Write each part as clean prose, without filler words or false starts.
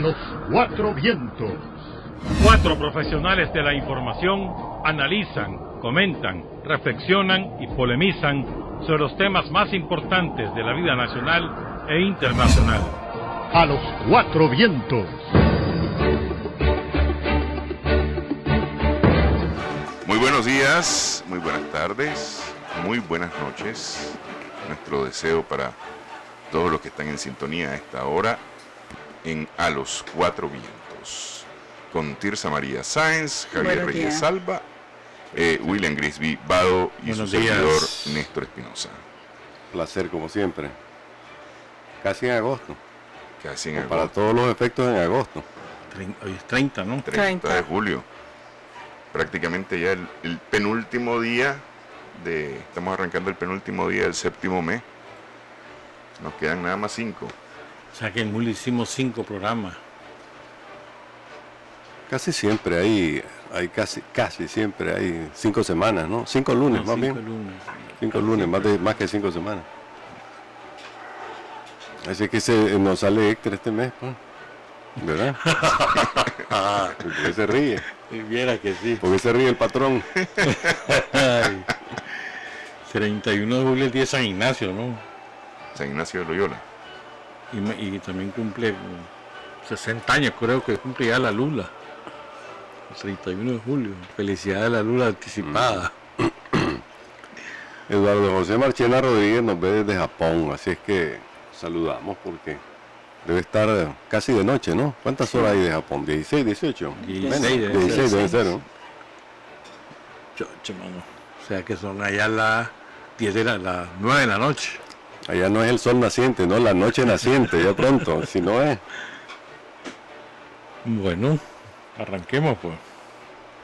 A los cuatro vientos. Cuatro profesionales de la información analizan, comentan, reflexionan y polemizan sobre los temas más importantes de la vida nacional e internacional. A los cuatro vientos. Muy buenos días, muy buenas tardes, muy buenas noches. Nuestro deseo para todos los que están en sintonía a esta hora en A los Cuatro Vientos, con Tirsa María Sáenz, Javier Reyes Salva, William Grisby Vado y su servidor Néstor Espinosa. Placer como siempre. Casi en agosto. Casi en agosto. Para todos los efectos en agosto. Hoy es 30, ¿no? 30 de julio. Prácticamente ya el penúltimo día estamos arrancando el penúltimo día del séptimo mes. Nos quedan nada más 5. O sea que en julio hicimos 5 programas. Casi siempre hay casi siempre hay 5 semanas, ¿no? 5 lunes, más bien. 5 lunes, más que 5 semanas. Así que nos sale extra este mes, pues. ¿Verdad? ¿Por qué se ríe? Viera que sí. ¿Por qué se ríe el patrón? 31 de julio el día de San Ignacio, ¿no? San Ignacio de Loyola. Y también cumple 60 años, creo que cumple ya la Lula. El 31 de julio. Felicidades a la Lula anticipada. Eduardo José Marchena Rodríguez nos ve desde Japón, así es que saludamos porque debe estar casi de noche, ¿no? ¿Cuántas horas hay de Japón? ¿16, 18? 16 debe ser, ¿no? Chocho, mano. O sea que son allá las 9 de la noche. Allá no es el sol naciente, no, la noche naciente, ya pronto, si no es. Bueno, arranquemos pues.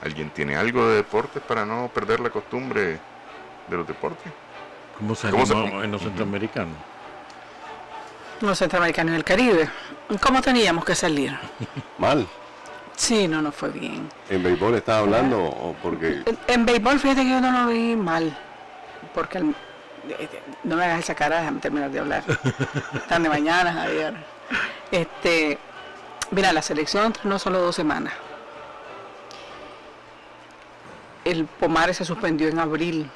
¿Alguien tiene algo de deportes para no perder la costumbre de los deportes? ¿Cómo salimos en los centroamericanos? Los centroamericanos del Caribe. ¿Cómo teníamos que salir? Mal. Sí, no fue bien. ¿En béisbol estás hablando o porque...? En béisbol, fíjate que yo no lo vi mal. Porque no me hagas esa cara, déjame terminar de hablar. Están de mañana, Javier. Mira, la selección entrenó solo 2 semanas. El Pomares se suspendió en abril.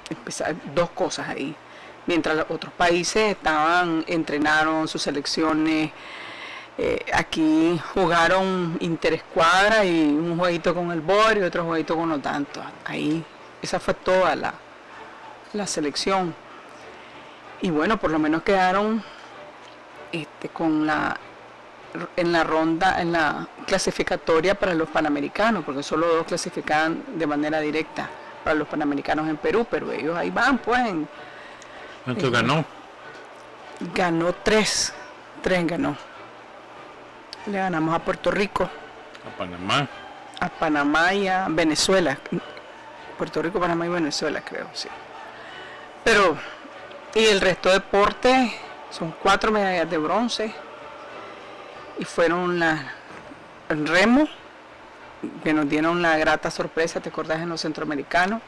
Empezaron 2 cosas ahí. Mientras los otros países entrenaron sus selecciones, aquí jugaron interescuadra y un jueguito con el Bor y otro jueguito con los tantos. Ahí, esa fue toda la selección. Y bueno, por lo menos quedaron en la ronda, en la clasificatoria para los Panamericanos, porque solo 2 clasificaban de manera directa para los Panamericanos en Perú, pero ellos ahí van, pues. ¿Cuánto ganó? Ganó 3 ganó. Le ganamos a Puerto Rico, a Panamá y a Venezuela. Puerto Rico, Panamá y Venezuela, creo, sí. Pero, y el resto de deportes son 4 medallas de bronce. Y fueron el remo, que nos dieron la grata sorpresa, ¿te acordás? En los centroamericanos,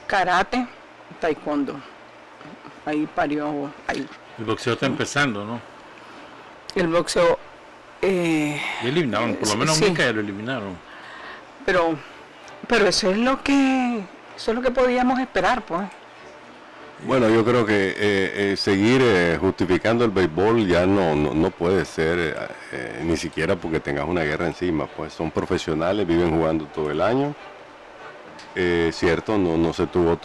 karate, taekwondo. Ahí parió. Ahí. El boxeo está empezando, ¿no? El boxeo. Eliminaron, por lo menos sí. Mica ya lo eliminaron. Pero eso es lo que podíamos esperar, pues. Bueno, yo creo que seguir justificando el béisbol ya no puede ser, ni siquiera porque tengas una guerra encima, pues son profesionales, viven jugando todo el año. Cierto, no se tuvo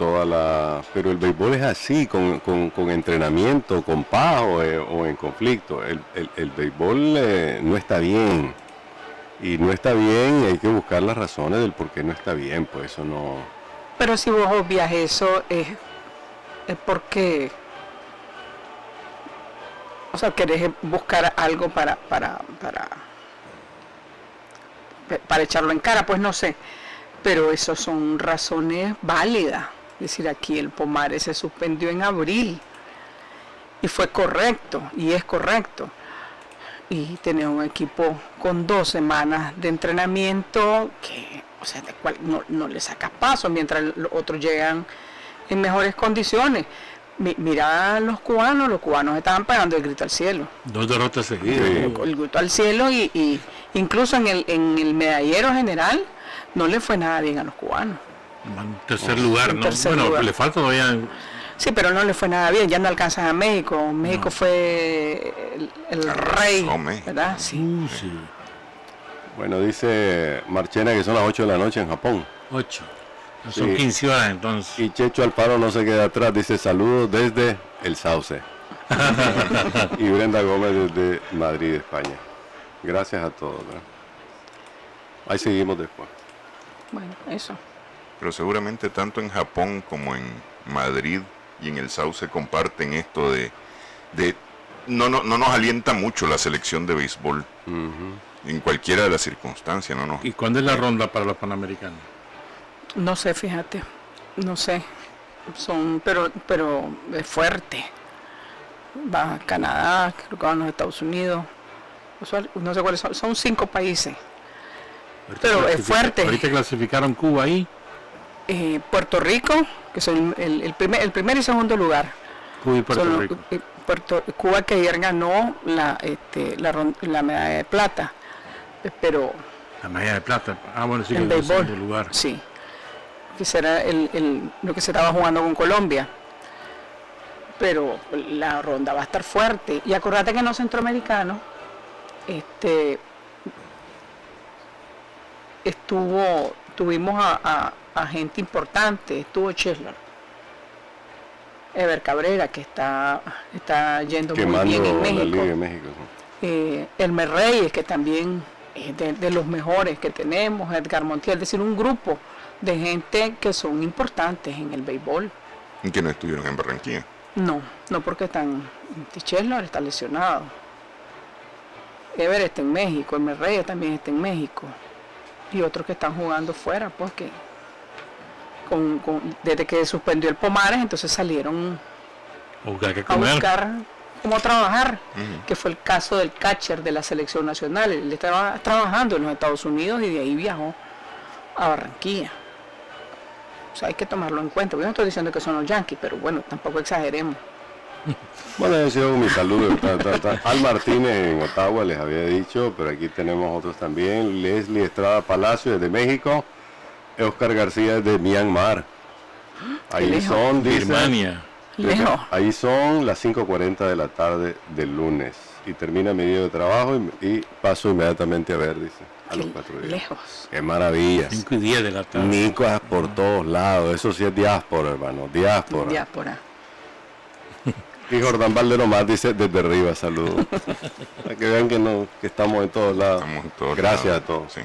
pero el béisbol es así, con entrenamiento, con paz o en conflicto. El béisbol no está bien, y no está bien, hay que buscar las razones del por qué no está bien, pues eso no... Pero si vos obvias eso, es porque, o sea, querés buscar algo para echarlo en cara, pues no sé, pero eso son razones válidas. Es decir, aquí el Pomares se suspendió en abril y fue correcto, y es correcto. Y tener un equipo con 2 semanas de entrenamiento que, o sea, de cual no le sacas paso mientras los otros llegan en mejores condiciones. Mira a los cubanos estaban pegando el grito al cielo. 2 derrotas seguidas. Sí. El grito al cielo y incluso en el medallero general no le fue nada bien a los cubanos. En tercer lugar, ¿no? Bueno, lugar. Le falta todavía. Sí, pero no le fue nada bien, ya no alcanzan a México. México fue el rey, ¿verdad? Sí. Sí. Bueno, dice Marchena que son las 8 de la noche en Japón. 8. Son 15 horas entonces. Y Checho Alfaro no se queda atrás, dice saludos desde El Sauce. Y Brenda Gómez desde Madrid, España. Gracias a todos, ¿verdad? Ahí seguimos después. Bueno, eso. Pero seguramente tanto en Japón como en Madrid y en El Sauce comparten esto de no nos alienta mucho la selección de béisbol. En cualquiera de las circunstancias, ¿no? ¿Y cuándo es la ronda para los Panamericanos? No sé, fíjate, no sé, pero es fuerte. Va a Canadá, creo que van a los Estados Unidos, no sé cuáles son 5 países, pero es fuerte. Ahorita clasificaron Cuba ahí. Puerto Rico, que son el primer y segundo lugar. Cuba y Puerto Rico. Cuba, que ayer ganó la medalla de plata, pero... La medalla de plata, bueno, sí, en que béisbol, segundo lugar. Sí. Que será lo que se estaba jugando con Colombia, pero la ronda va a estar fuerte. Y acordate que en los centroamericanos tuvimos a gente importante. Estuvo Chesler, Ever Cabrera, que está yendo muy bien en México, la Liga de México, ¿sí? Elmer Reyes, que también es de los mejores que tenemos, Edgar Montiel, es decir, un grupo de gente que son importantes en el béisbol. ¿Y que no estuvieron en Barranquilla? No porque Chesler está lesionado. Ever está en México, el Reyes también está en México. Y otros que están jugando fuera, pues que desde que suspendió el Pomares, entonces salieron a buscar cómo trabajar, que fue el caso del catcher de la selección nacional. Él estaba trabajando en los Estados Unidos y de ahí viajó a Barranquilla. O sea, hay que tomarlo en cuenta. Yo no estoy diciendo que son los Yankees, pero bueno, tampoco exageremos. Bueno, ese es mi saludo. Al Martínez en Ottawa les había dicho, pero aquí tenemos otros también. Leslie Estrada Palacio desde México. Oscar García desde Myanmar. Ahí son, dice, Birmania. Ahí son las 5:40 de la tarde del lunes. Y termina mi día de trabajo y paso inmediatamente a ver, dice. A los 4 días. Lejos. Qué maravilla. 5 y 10 de la tarde. Nicas por todos lados. Eso sí es diáspora, hermano. Diáspora. Y Jordán Valdero más dice desde arriba, saludos. Para que vean que estamos en todos lados. Gracias a todos. Sí.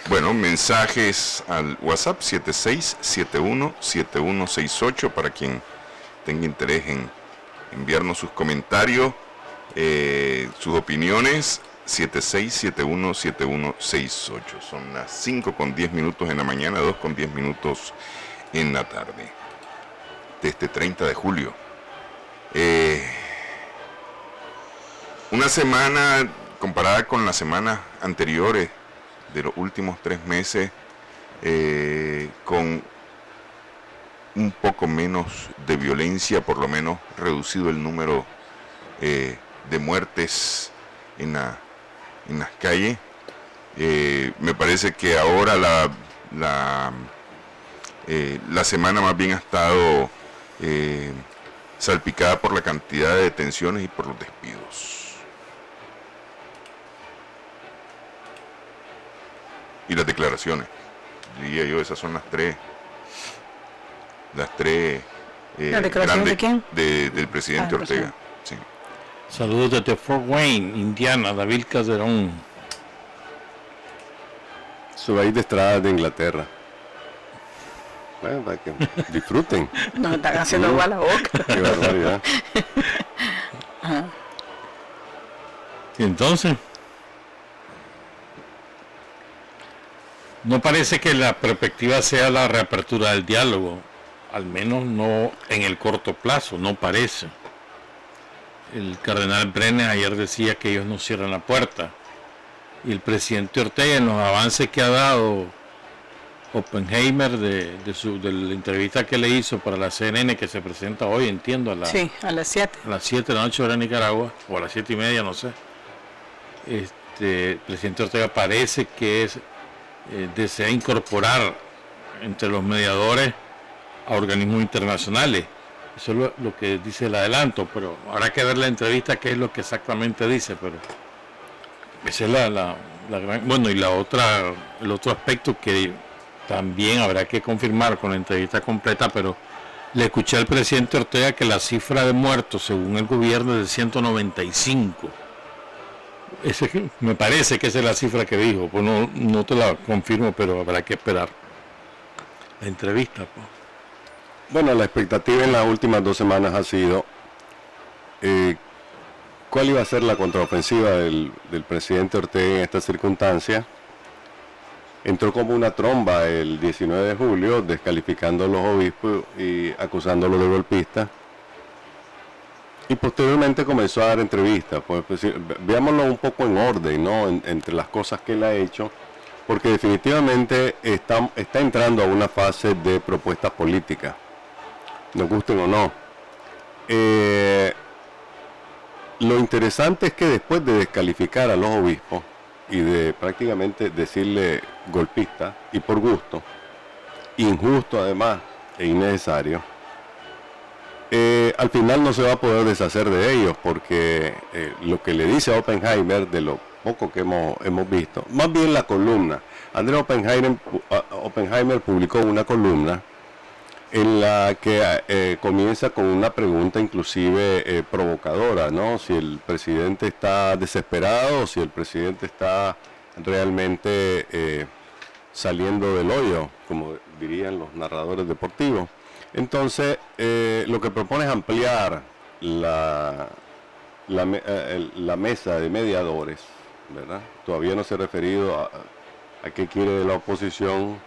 Bueno, mensajes al WhatsApp 76717168 para quien tenga interés en enviarnos sus comentarios, sus opiniones. 76717168. Son las 5:10 en la mañana, 2:10 en la tarde de este 30 de julio. Una semana comparada con las semanas anteriores de los últimos 3 meses, con un poco menos de violencia, por lo menos reducido el número de muertes en las calles. Me parece que ahora la semana más bien ha estado salpicada por la cantidad de detenciones y por los despidos. Y las declaraciones, diría yo, esas son las tres ¿La declaración de quién? Del presidente Ortega. Sí. Saludos desde Fort Wayne, Indiana, David Calderón. Subaid de Estrada de Inglaterra. Bueno, para que disfruten. Nos están haciendo agua a la boca. Qué barbaridad. Y entonces, no parece que la perspectiva sea la reapertura del diálogo, al menos no en el corto plazo, no parece. El cardenal Brenes ayer decía que ellos no cierran la puerta, y el presidente Ortega, en los avances que ha dado Oppenheimer de la entrevista que le hizo para la CNN, que se presenta hoy, entiendo, sí, a las 7. A las 7 de la noche hora de Nicaragua, o a las 7:30, no sé. El presidente Ortega parece que desea incorporar entre los mediadores a organismos internacionales. Eso es lo que dice el adelanto, pero habrá que ver la entrevista qué es lo que exactamente dice, pero esa es la gran... Bueno, y el otro aspecto que también habrá que confirmar con la entrevista completa, pero le escuché al presidente Ortega que la cifra de muertos según el gobierno es de 195. Me parece que esa es la cifra que dijo, pues no te la confirmo, pero habrá que esperar la entrevista. Pues. Bueno, la expectativa en las últimas 2 semanas ha sido cuál iba a ser la contraofensiva del presidente Ortega en esta circunstancia. Entró como una tromba el 19 de julio, descalificando a los obispos y acusándolos de golpistas. Y posteriormente comenzó a dar entrevistas. Pues, veámoslo un poco en orden, ¿no? Entre las cosas que él ha hecho, porque definitivamente está entrando a una fase de propuestas políticas, nos gusten o no. Lo interesante es que después de descalificar a los obispos y de prácticamente decirle golpista y por gusto, injusto además e innecesario, al final no se va a poder deshacer de ellos, porque lo que le dice a Oppenheimer, de lo poco que hemos visto, más bien la columna, Andrés Oppenheimer publicó una columna en la que comienza con una pregunta inclusive provocadora, ¿no? Si el presidente está desesperado o si el presidente está realmente saliendo del hoyo, como dirían los narradores deportivos. Entonces, lo que propone es ampliar la mesa de mediadores, ¿verdad? Todavía no se ha referido a qué quiere de la oposición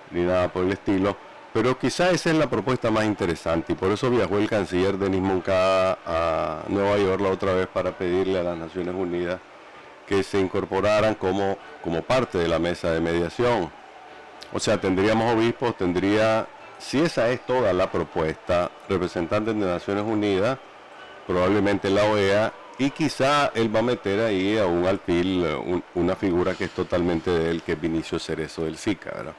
ni nada por el estilo. Pero quizá esa es la propuesta más interesante, y por eso viajó el canciller Denis Moncada a Nueva York la otra vez para pedirle a las Naciones Unidas que se incorporaran como parte de la mesa de mediación. O sea, tendríamos obispos, si esa es toda la propuesta, representantes de Naciones Unidas, probablemente la OEA, y quizá él va a meter ahí a un alfil, una figura que es totalmente de él, que es Vinicio Cerezo del SICA, ¿verdad?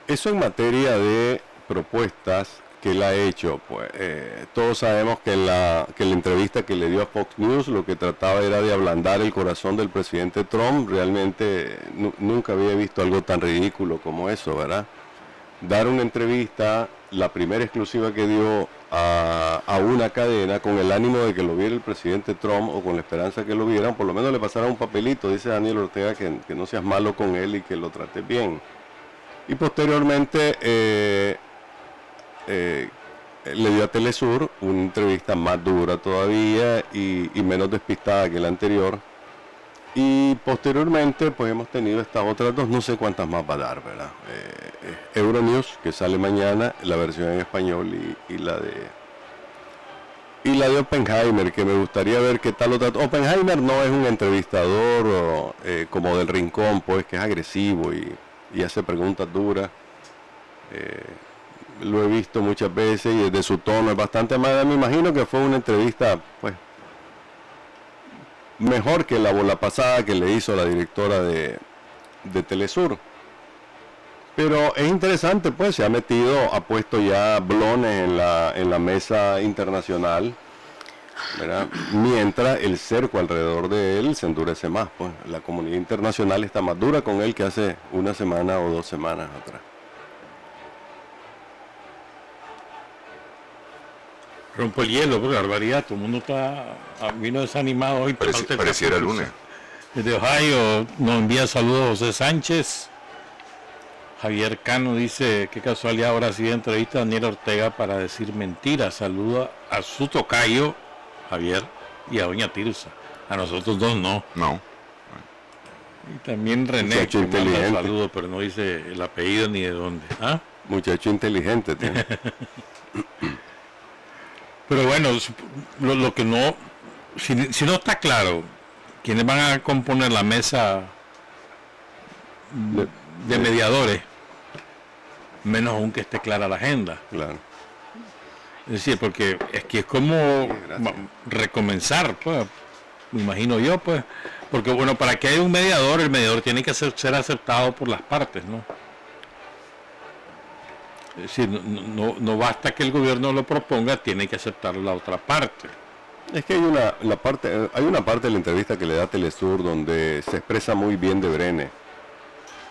Eso en materia de propuestas que él ha hecho, pues todos sabemos que la entrevista que le dio a Fox News lo que trataba era de ablandar el corazón del presidente Trump. Realmente nunca había visto algo tan ridículo como eso, ¿verdad? Dar una entrevista, la primera exclusiva que dio a una cadena, con el ánimo de que lo viera el presidente Trump, o con la esperanza que lo vieran, por lo menos le pasara un papelito, dice Daniel Ortega, que no seas malo con él y que lo trates bien. Y posteriormente le dio a Telesur una entrevista más dura todavía y menos despistada que la anterior. Y posteriormente pues hemos tenido estas otras dos, no sé cuántas más va a dar, ¿verdad? Euronews, que sale mañana, la versión en español, y la de Oppenheimer, que me gustaría ver qué tal lo trata. Oppenheimer no es un entrevistador como del Rincón, pues, que es agresivo y hace preguntas duras. Lo he visto muchas veces y desde su tono es bastante amable. Me imagino que fue una entrevista pues mejor que la pasada que le hizo la directora de Telesur. Pero es interesante, pues se ha metido, ha puesto ya blones en la mesa internacional, ¿verdad? Mientras el cerco alrededor de él se endurece más, pues la comunidad internacional está más dura con él que hace una semana o 2 semanas atrás. Rompo el hielo, porque barbaridad, todo el mundo vino desanimado hoy. Pareciera el lunes. Desde Ohio nos envía saludos José Sánchez. Javier Cano dice, qué casualidad, ahora sí de entrevista a Daniel Ortega para decir mentiras. Saluda a su tocayo Javier y a doña Tirsa. A nosotros dos no. No. Y también René, que manda saludos, pero no dice el apellido ni de dónde. ¿Ah? Muchacho inteligente tiene. Pero bueno, lo que no, si no está claro quiénes van a componer la mesa de mediadores, menos aún que esté clara la agenda. Claro. Es decir, porque es que es como recomenzar, pues, me imagino yo, pues, porque bueno, para que haya un mediador, el mediador tiene que ser aceptado por las partes, ¿no? Es decir, no basta que el gobierno lo proponga, tiene que aceptarlo la otra parte. Es que hay una parte de la entrevista que le da Telesur donde se expresa muy bien de Brenes.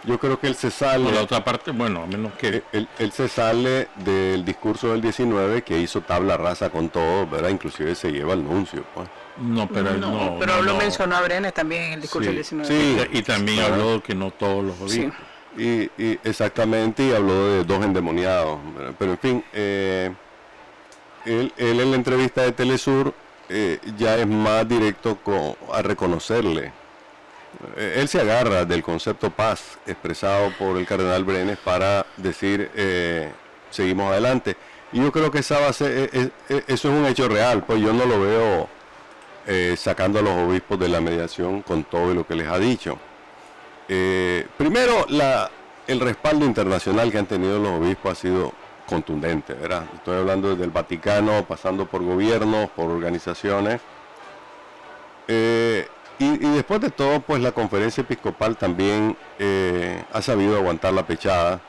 Yo creo que él se sale... Por la otra parte, bueno, a menos que... Él se sale del discurso del 19 que hizo tabla rasa con todo, ¿verdad? Inclusive se lleva el nuncio, pues. No, pero pero lo mencionó a Brenes también en el discurso del 19. Sí, y también habló que no todos los obispos. Sí. Y exactamente, y habló de 2 endemoniados, ¿verdad? Pero en fin, él en la entrevista de Telesur ya es más directo a reconocerle. Él se agarra del concepto paz expresado por el cardenal Brenes para decir seguimos adelante. Y yo creo que esa base, eso es un hecho real, pues yo no lo veo sacando a los obispos de la mediación con todo lo que les ha dicho. Primero, el respaldo internacional que han tenido los obispos ha sido contundente, ¿verdad? Estoy hablando desde el Vaticano, pasando por gobiernos, por organizaciones. Y después de todo, pues la conferencia episcopal también ha sabido aguantar la pechada,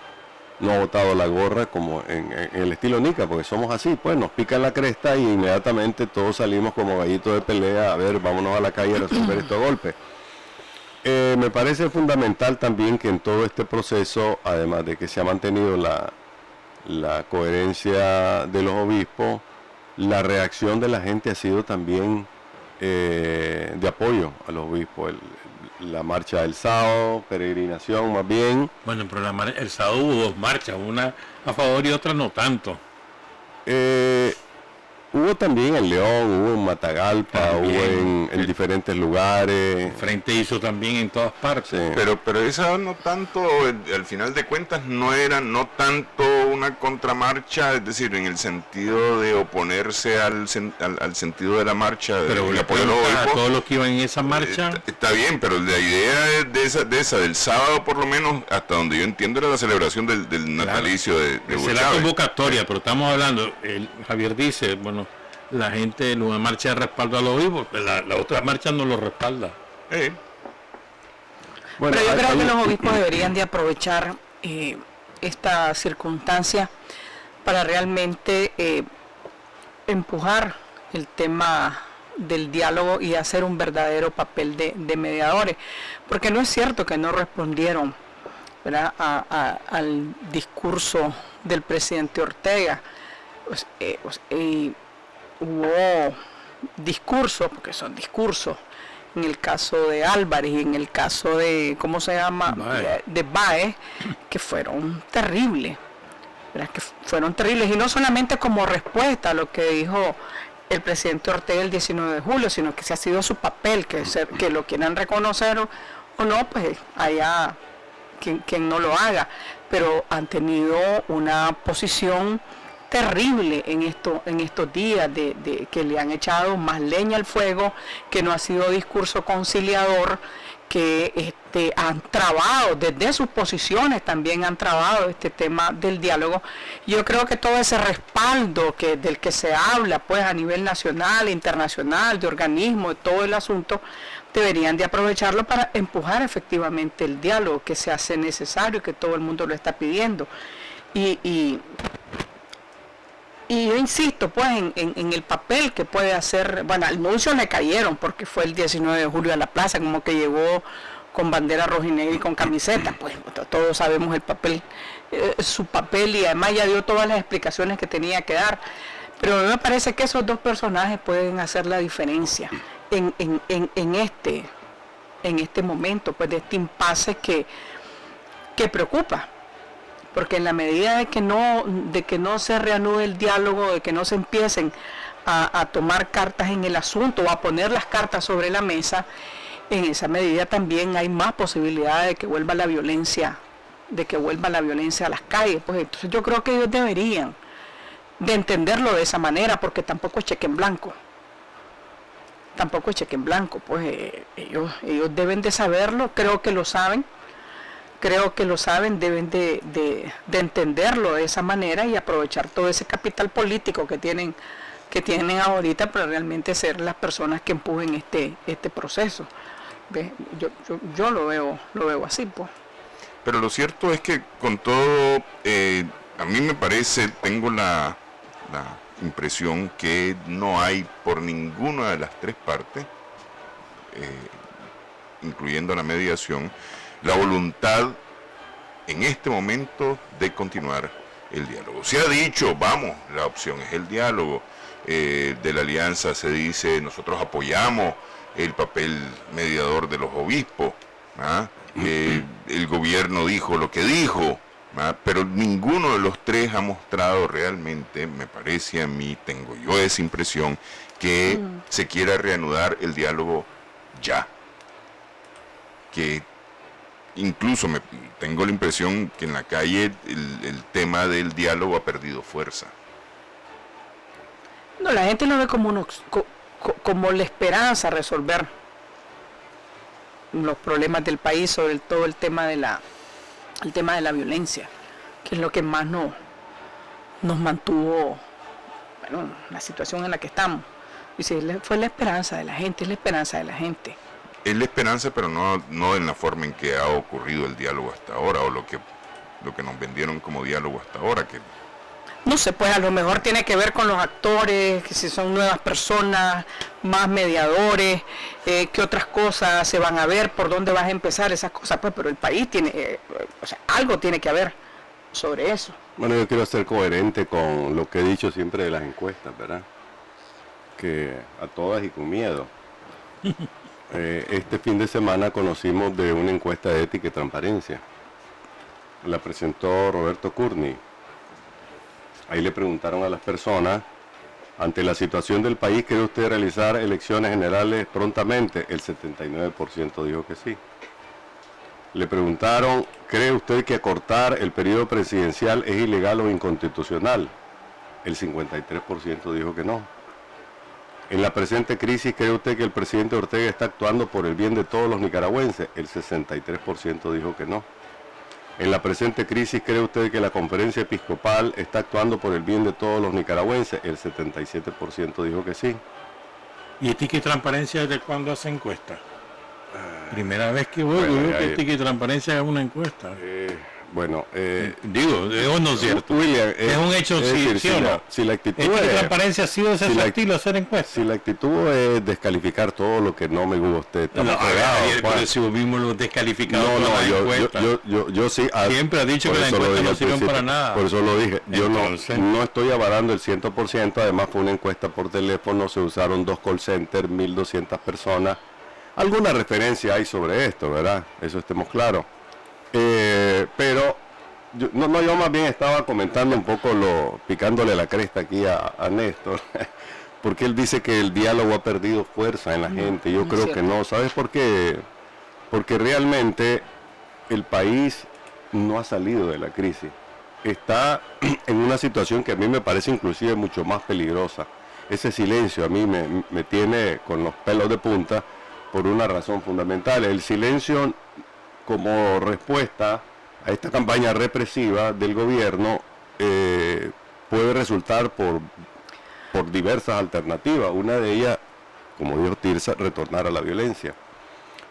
no ha botado la gorra como en el estilo Nica, porque somos así, pues nos pican la cresta y inmediatamente todos salimos como gallitos de pelea, a ver, vámonos a la calle a resolver estos golpes. Me parece fundamental también que en todo este proceso, además de que se ha mantenido la coherencia de los obispos, la reacción de la gente ha sido también de apoyo a los obispos. La marcha del sábado, peregrinación más bien. Bueno, pero el sábado hubo 2 marchas, una a favor y otra no tanto. Hubo también en León, hubo en Matagalpa, también, hubo en diferentes lugares. El Frente hizo también en todas partes. Sí. Pero esa no tanto, al final de cuentas, no tanto una contramarcha, es decir, en el sentido de oponerse al sentido de la marcha. Pero le apoyo a todos los que iban en esa marcha. Está bien, pero la idea del sábado, por lo menos, hasta donde yo entiendo, era la celebración del natalicio de Hugo Chávez. Es la convocatoria, Sí. Pero estamos hablando, Javier dice, bueno, la gente en una marcha de respaldo a los obispos, la otra marcha no lo respalda. Bueno, pero yo creo que los obispos deberían de aprovechar esta circunstancia para realmente empujar el tema del diálogo y hacer un verdadero papel de mediadores, porque no es cierto que no respondieron, ¿verdad?, al discurso del presidente Ortega. Hubo discursos, porque son discursos, en el caso de Álvarez y en el caso de, ¿cómo se llama?, de Báez, que fueron terribles, ¿verdad?, que fueron terribles, y no solamente como respuesta a lo que dijo el presidente Ortega el 19 de julio, sino que se ha sido su papel, que lo quieran reconocer o no, pues allá quien no lo haga, pero han tenido una posición terrible en estos días de que le han echado más leña al fuego, que no ha sido discurso conciliador, que han trabado desde sus posiciones, también han trabado este tema del diálogo. Yo creo que todo ese respaldo del que se habla, pues a nivel nacional, internacional, de organismos, de todo el asunto, deberían de aprovecharlo para empujar efectivamente el diálogo que se hace necesario y que todo el mundo lo está pidiendo. Y yo insisto, pues, en el papel que puede hacer. Bueno, al nuncio le cayeron porque fue el 19 de julio a la plaza, como que llegó con bandera rojinegra y con camiseta. Pues todos sabemos el papel, su papel, y además ya dio todas las explicaciones que tenía que dar. Pero a mí me parece que esos 2 personajes pueden hacer la diferencia en este momento, pues, de este impasse que preocupa. Porque en la medida de que no se reanude el diálogo, de que no se empiecen a tomar cartas en el asunto o a poner las cartas sobre la mesa, en esa medida también hay más posibilidad de que vuelva la violencia, a las calles. Pues entonces yo creo que ellos deberían de entenderlo de esa manera, porque tampoco es cheque en blanco. Pues ellos deben de saberlo, creo que lo saben, creo que lo saben, deben de entenderlo de esa manera y aprovechar todo ese capital político que tienen ahorita para realmente ser las personas que empujen este proceso. Yo lo veo así, pues. Pero lo cierto es que con todo, a mí me parece, tengo la impresión que no hay por ninguna de las tres partes, incluyendo la mediación, la voluntad en este momento de continuar el diálogo. Se ha dicho, vamos, la opción es el diálogo. De la alianza se dice, nosotros apoyamos el papel mediador de los obispos, ¿ah? El gobierno dijo lo que dijo, ¿ah? Pero ninguno de los tres ha mostrado realmente, me parece a mí, tengo yo esa impresión, que se quiera reanudar el diálogo ya. Que incluso tengo la impresión que en la calle el tema del diálogo ha perdido fuerza. No, la gente lo ve como la esperanza de resolver los problemas del país, sobre todo el tema de la violencia, que es lo que más nos mantuvo, bueno, la situación en la que estamos. Y sí, fue la esperanza de la gente, es la esperanza de la gente. Es la esperanza, pero no en la forma en que ha ocurrido el diálogo hasta ahora, o lo que nos vendieron como diálogo hasta ahora, que no sé, pues a lo mejor tiene que ver con los actores, que si son nuevas personas, más mediadores, qué otras cosas se van a ver, por dónde vas a empezar, esas cosas, pues, pero el país tiene, algo tiene que haber sobre eso. Bueno, yo quiero ser coherente con lo que he dicho siempre de las encuestas, ¿verdad? Que a todas y con miedo. Este fin de semana conocimos de una encuesta de ética y transparencia. La presentó Roberto Curni. Ahí le preguntaron a las personas, ante la situación del país, ¿quiere usted realizar elecciones generales prontamente? El 79% dijo que sí. Le preguntaron, ¿cree usted que acortar el periodo presidencial es ilegal o inconstitucional? El 53% dijo que no. En la presente crisis, ¿cree usted que el presidente Ortega está actuando por el bien de todos los nicaragüenses? El 63% dijo que no. En la presente crisis, ¿cree usted que la conferencia episcopal está actuando por el bien de todos los nicaragüenses? El 77% dijo que sí. ¿Y ética y transparencia desde cuándo hace encuesta? Primera vez que voy, bueno, que ética y transparencia es una encuesta. Digo, no es cierto. William, es un hecho, sí o no. Si la actitud ética y transparencia ha sido de ese estilo, hacer encuestas. Si la actitud es descalificar todo lo que no me guste, por eso mismo lo descalificado. Yo sí. Siempre ha dicho que las encuestas no sirven para nada. Por eso lo dije. Yo no estoy avalando el 100%. Además fue una encuesta por teléfono, se usaron 2 call centers, 1.200 personas. Alguna referencia hay sobre esto, ¿verdad? Eso estemos claros. Pero yo más bien estaba comentando un poco, picándole la cresta aquí a Néstor, porque él dice que el diálogo ha perdido fuerza en la gente. Yo creo que no. ¿Sabes por qué? Porque realmente el país no ha salido de la crisis. Está en una situación que a mí me parece inclusive mucho más peligrosa. Ese silencio a mí me tiene con los pelos de punta por una razón fundamental. El silencio como respuesta a esta campaña represiva del gobierno puede resultar por diversas alternativas. Una de ellas, como dijo Tirsa, retornar a la violencia.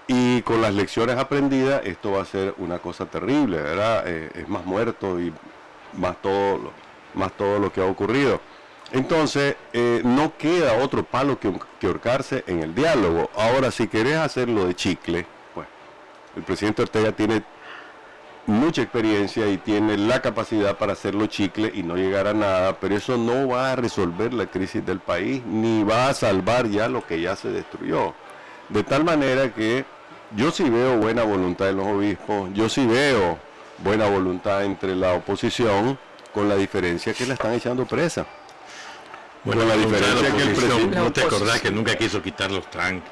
Y con las lecciones aprendidas, esto va a ser una cosa terrible, ¿verdad? Es más muertos y más todo lo que ha ocurrido. Entonces, no queda otro palo que ahorcarse en el diálogo. Ahora, si querés hacerlo de chicle, pues, el presidente Ortega tiene mucha experiencia y tiene la capacidad para hacerlo chicle y no llegar a nada, pero eso no va a resolver la crisis del país, ni va a salvar ya lo que ya se destruyó. De tal manera que yo sí veo buena voluntad en los obispos, yo sí veo buena voluntad entre la oposición, con la diferencia que la están echando presa. Bueno, la diferencia que el presidente... ¿No te acordás que nunca quiso quitar los tranques?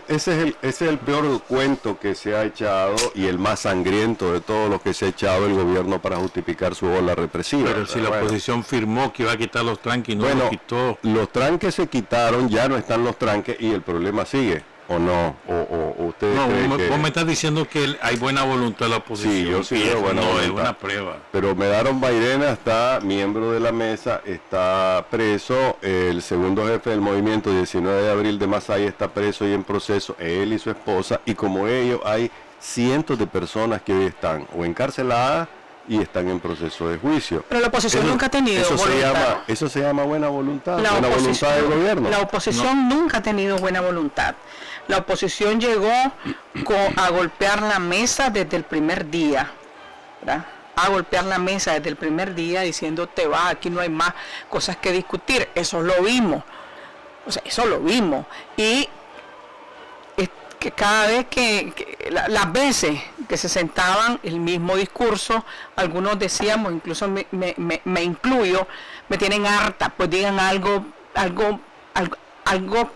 Ese es el peor cuento que se ha echado y el más sangriento de todos los que se ha echado el gobierno para justificar su ola represiva. Pero si la oposición firmó que iba a quitar los tranques y no los quitó. Los tranques se quitaron, ya no están los tranques y el problema sigue. ¿O no? ¿O ustedes no, creen vos me estás diciendo que hay buena voluntad de la oposición. Sí, yo sí veo buena voluntad. Es una prueba. Pero Medaron Bairena está miembro de la mesa, está preso, el segundo jefe del movimiento 19 de abril de Masaya está preso y en proceso, él y su esposa, y como ellos hay cientos de personas que hoy están o encarceladas y están en proceso de juicio. Pero la oposición nunca ha tenido voluntad. Eso se llama buena voluntad, buena voluntad del gobierno. La oposición nunca ha tenido buena voluntad. La oposición llegó a golpear la mesa desde el primer día, ¿verdad? A golpear la mesa desde el primer día diciendo te vas, aquí no hay más cosas que discutir. Eso lo vimos. O sea, eso lo vimos. Y que cada vez las veces que se sentaban el mismo discurso, algunos decíamos, incluso me incluyo, me tienen harta, pues digan algo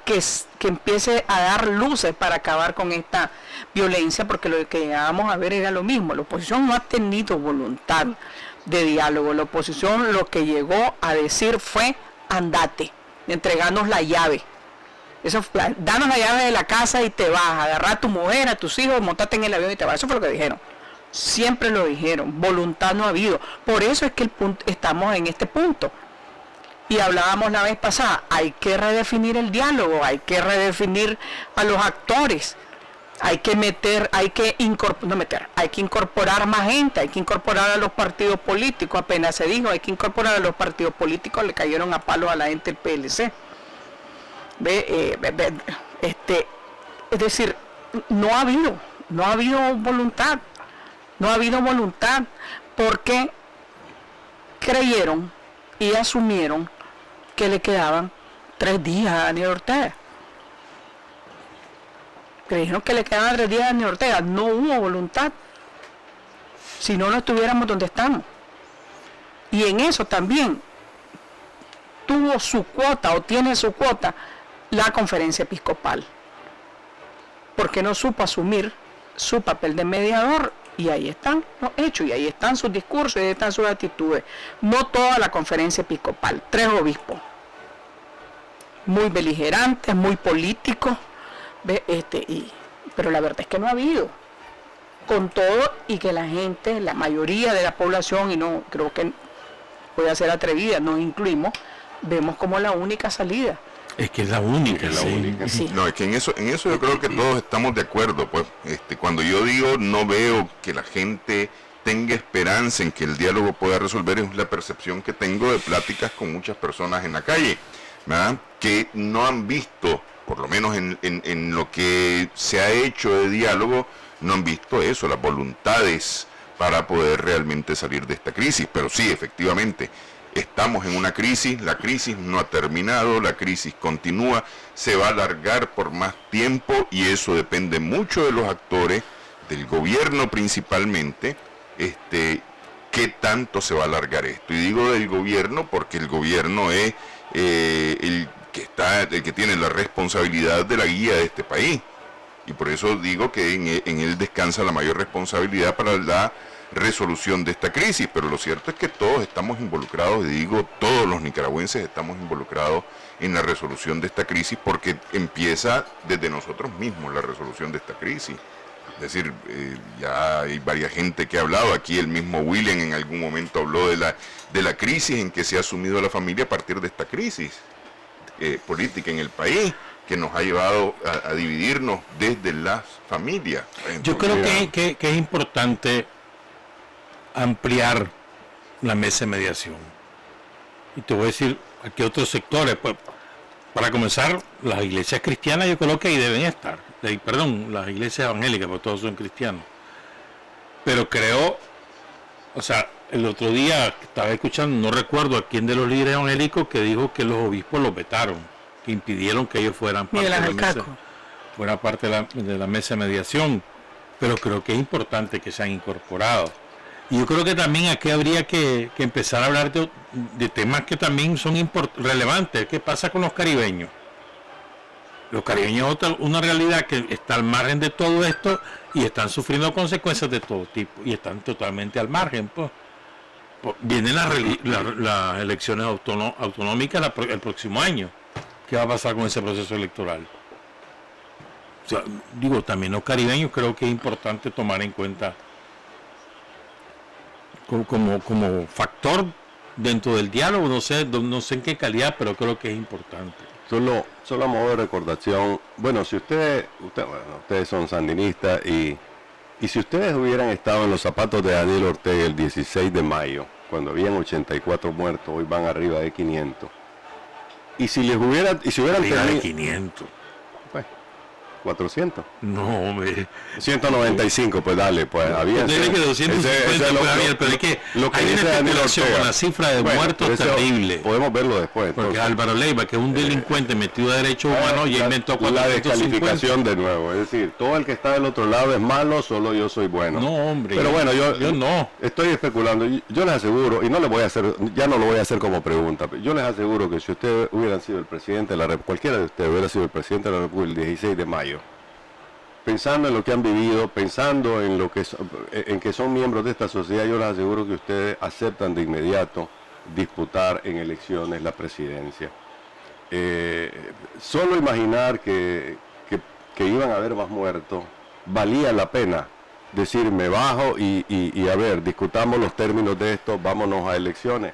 que empiece a dar luces para acabar con esta violencia, porque lo que llegábamos a ver era lo mismo. La oposición no ha tenido voluntad de diálogo. La oposición lo que llegó a decir fue andate, entreganos la llave. Eso, danos la llave de la casa y te vas, agarrar a tu mujer, a tus hijos, montate en el avión y te vas. Eso fue lo que dijeron. Siempre lo dijeron. Voluntad no ha habido. Por eso es que estamos en este punto. Y hablábamos la vez pasada, hay que redefinir el diálogo, hay que redefinir a los actores, hay que incorporar más gente, hay que incorporar a los partidos políticos. Apenas se dijo, hay que incorporar a los partidos políticos, le cayeron a palos a la gente del PLC. Es decir, no ha habido voluntad, porque creyeron y asumieron que le quedaban 3 días a Daniel Ortega. Creyeron que le quedaban 3 días a Daniel Ortega. No hubo voluntad. Si no, no estuviéramos donde estamos. Y en eso también tuvo su cuota o tiene su cuota la conferencia episcopal, porque no supo asumir su papel de mediador, y ahí están los hechos, y ahí están sus discursos, y ahí están sus actitudes. No toda la conferencia episcopal, 3 obispos, muy beligerantes, muy políticos, pero la verdad es que no ha habido, con todo, y que la gente, la mayoría de la población, y no creo que voy a ser atrevida, nos incluimos, vemos como la única salida. Es que es la única. Sí. No, es que en eso yo creo que todos estamos de acuerdo. Pues cuando yo digo no veo que la gente tenga esperanza en que el diálogo pueda resolver, es la percepción que tengo de pláticas con muchas personas en la calle, ¿verdad? Que no han visto, por lo menos en lo que se ha hecho de diálogo, no han visto eso, las voluntades para poder realmente salir de esta crisis. Pero sí, efectivamente, estamos en una crisis, la crisis no ha terminado, la crisis continúa, se va a alargar por más tiempo, y eso depende mucho de los actores, del gobierno principalmente, qué tanto se va a alargar esto. Y digo del gobierno porque el gobierno es el que tiene la responsabilidad de la guía de este país, y por eso digo que en él descansa la mayor responsabilidad para la resolución de esta crisis. Pero lo cierto es que todos estamos involucrados, y digo todos los nicaragüenses estamos involucrados en la resolución de esta crisis, porque empieza desde nosotros mismos la resolución de esta crisis. Es decir, ya hay varias gente que ha hablado, aquí el mismo William en algún momento habló de la crisis en que se ha asumido la familia a partir de esta crisis política en el país, que nos ha llevado a dividirnos desde las familias. Entonces, yo creo que es importante ampliar la mesa de mediación. Y te voy a decir a qué otros sectores. Pues, para comenzar, las iglesias cristianas yo creo que ahí deben estar. Las iglesias evangélicas, porque todos son cristianos. Pero creo, o sea, el otro día estaba escuchando, no recuerdo a quién de los líderes evangélicos, que dijo que los obispos los vetaron, que impidieron que ellos fueran parte de la mesa de mediación. Pero creo que es importante que sean incorporados. Y yo creo que también aquí habría que empezar a hablar de temas que también son relevantes. ¿Qué pasa con los caribeños? Los caribeños es una realidad que está al margen de todo esto y están sufriendo consecuencias de todo tipo y están totalmente al margen. Pues vienen las elecciones autonómicas el próximo año. ¿Qué va a pasar con ese proceso electoral? digo, también los caribeños creo que es importante tomar en cuenta como factor dentro del diálogo, no sé en qué calidad, pero creo que es importante. Solo a modo de recordación, bueno, si ustedes son sandinistas y si ustedes hubieran estado en los zapatos de Daniel Ortega el 16 de mayo, cuando habían 84 muertos, hoy van arriba de 500. Y si hubieran arriba de 500. Pues, 400. No, hombre. 195, pues dale, pues había. Dile que 250, pero es que hay una especulación con la cifra de muertos terrible. Podemos verlo después. Porque Álvaro Leiva, que es un delincuente metido a derechos humanos, y inventó la descalificación de nuevo. Es decir, todo el que está del otro lado es malo, solo yo soy bueno. No, hombre. Pero bueno, yo no. Estoy especulando. Yo les aseguro, y no les voy a hacer, ya no lo voy a hacer como pregunta, pero yo les aseguro que si ustedes hubieran sido el presidente de la República, cualquiera de ustedes hubiera sido el presidente de la República el 16 de mayo, pensando en lo que han vivido, pensando en que son miembros de esta sociedad, yo les aseguro que ustedes aceptan de inmediato disputar en elecciones la presidencia. Solo imaginar que iban a haber más muertos, valía la pena decir me bajo y a ver, discutamos los términos de esto, vámonos a elecciones.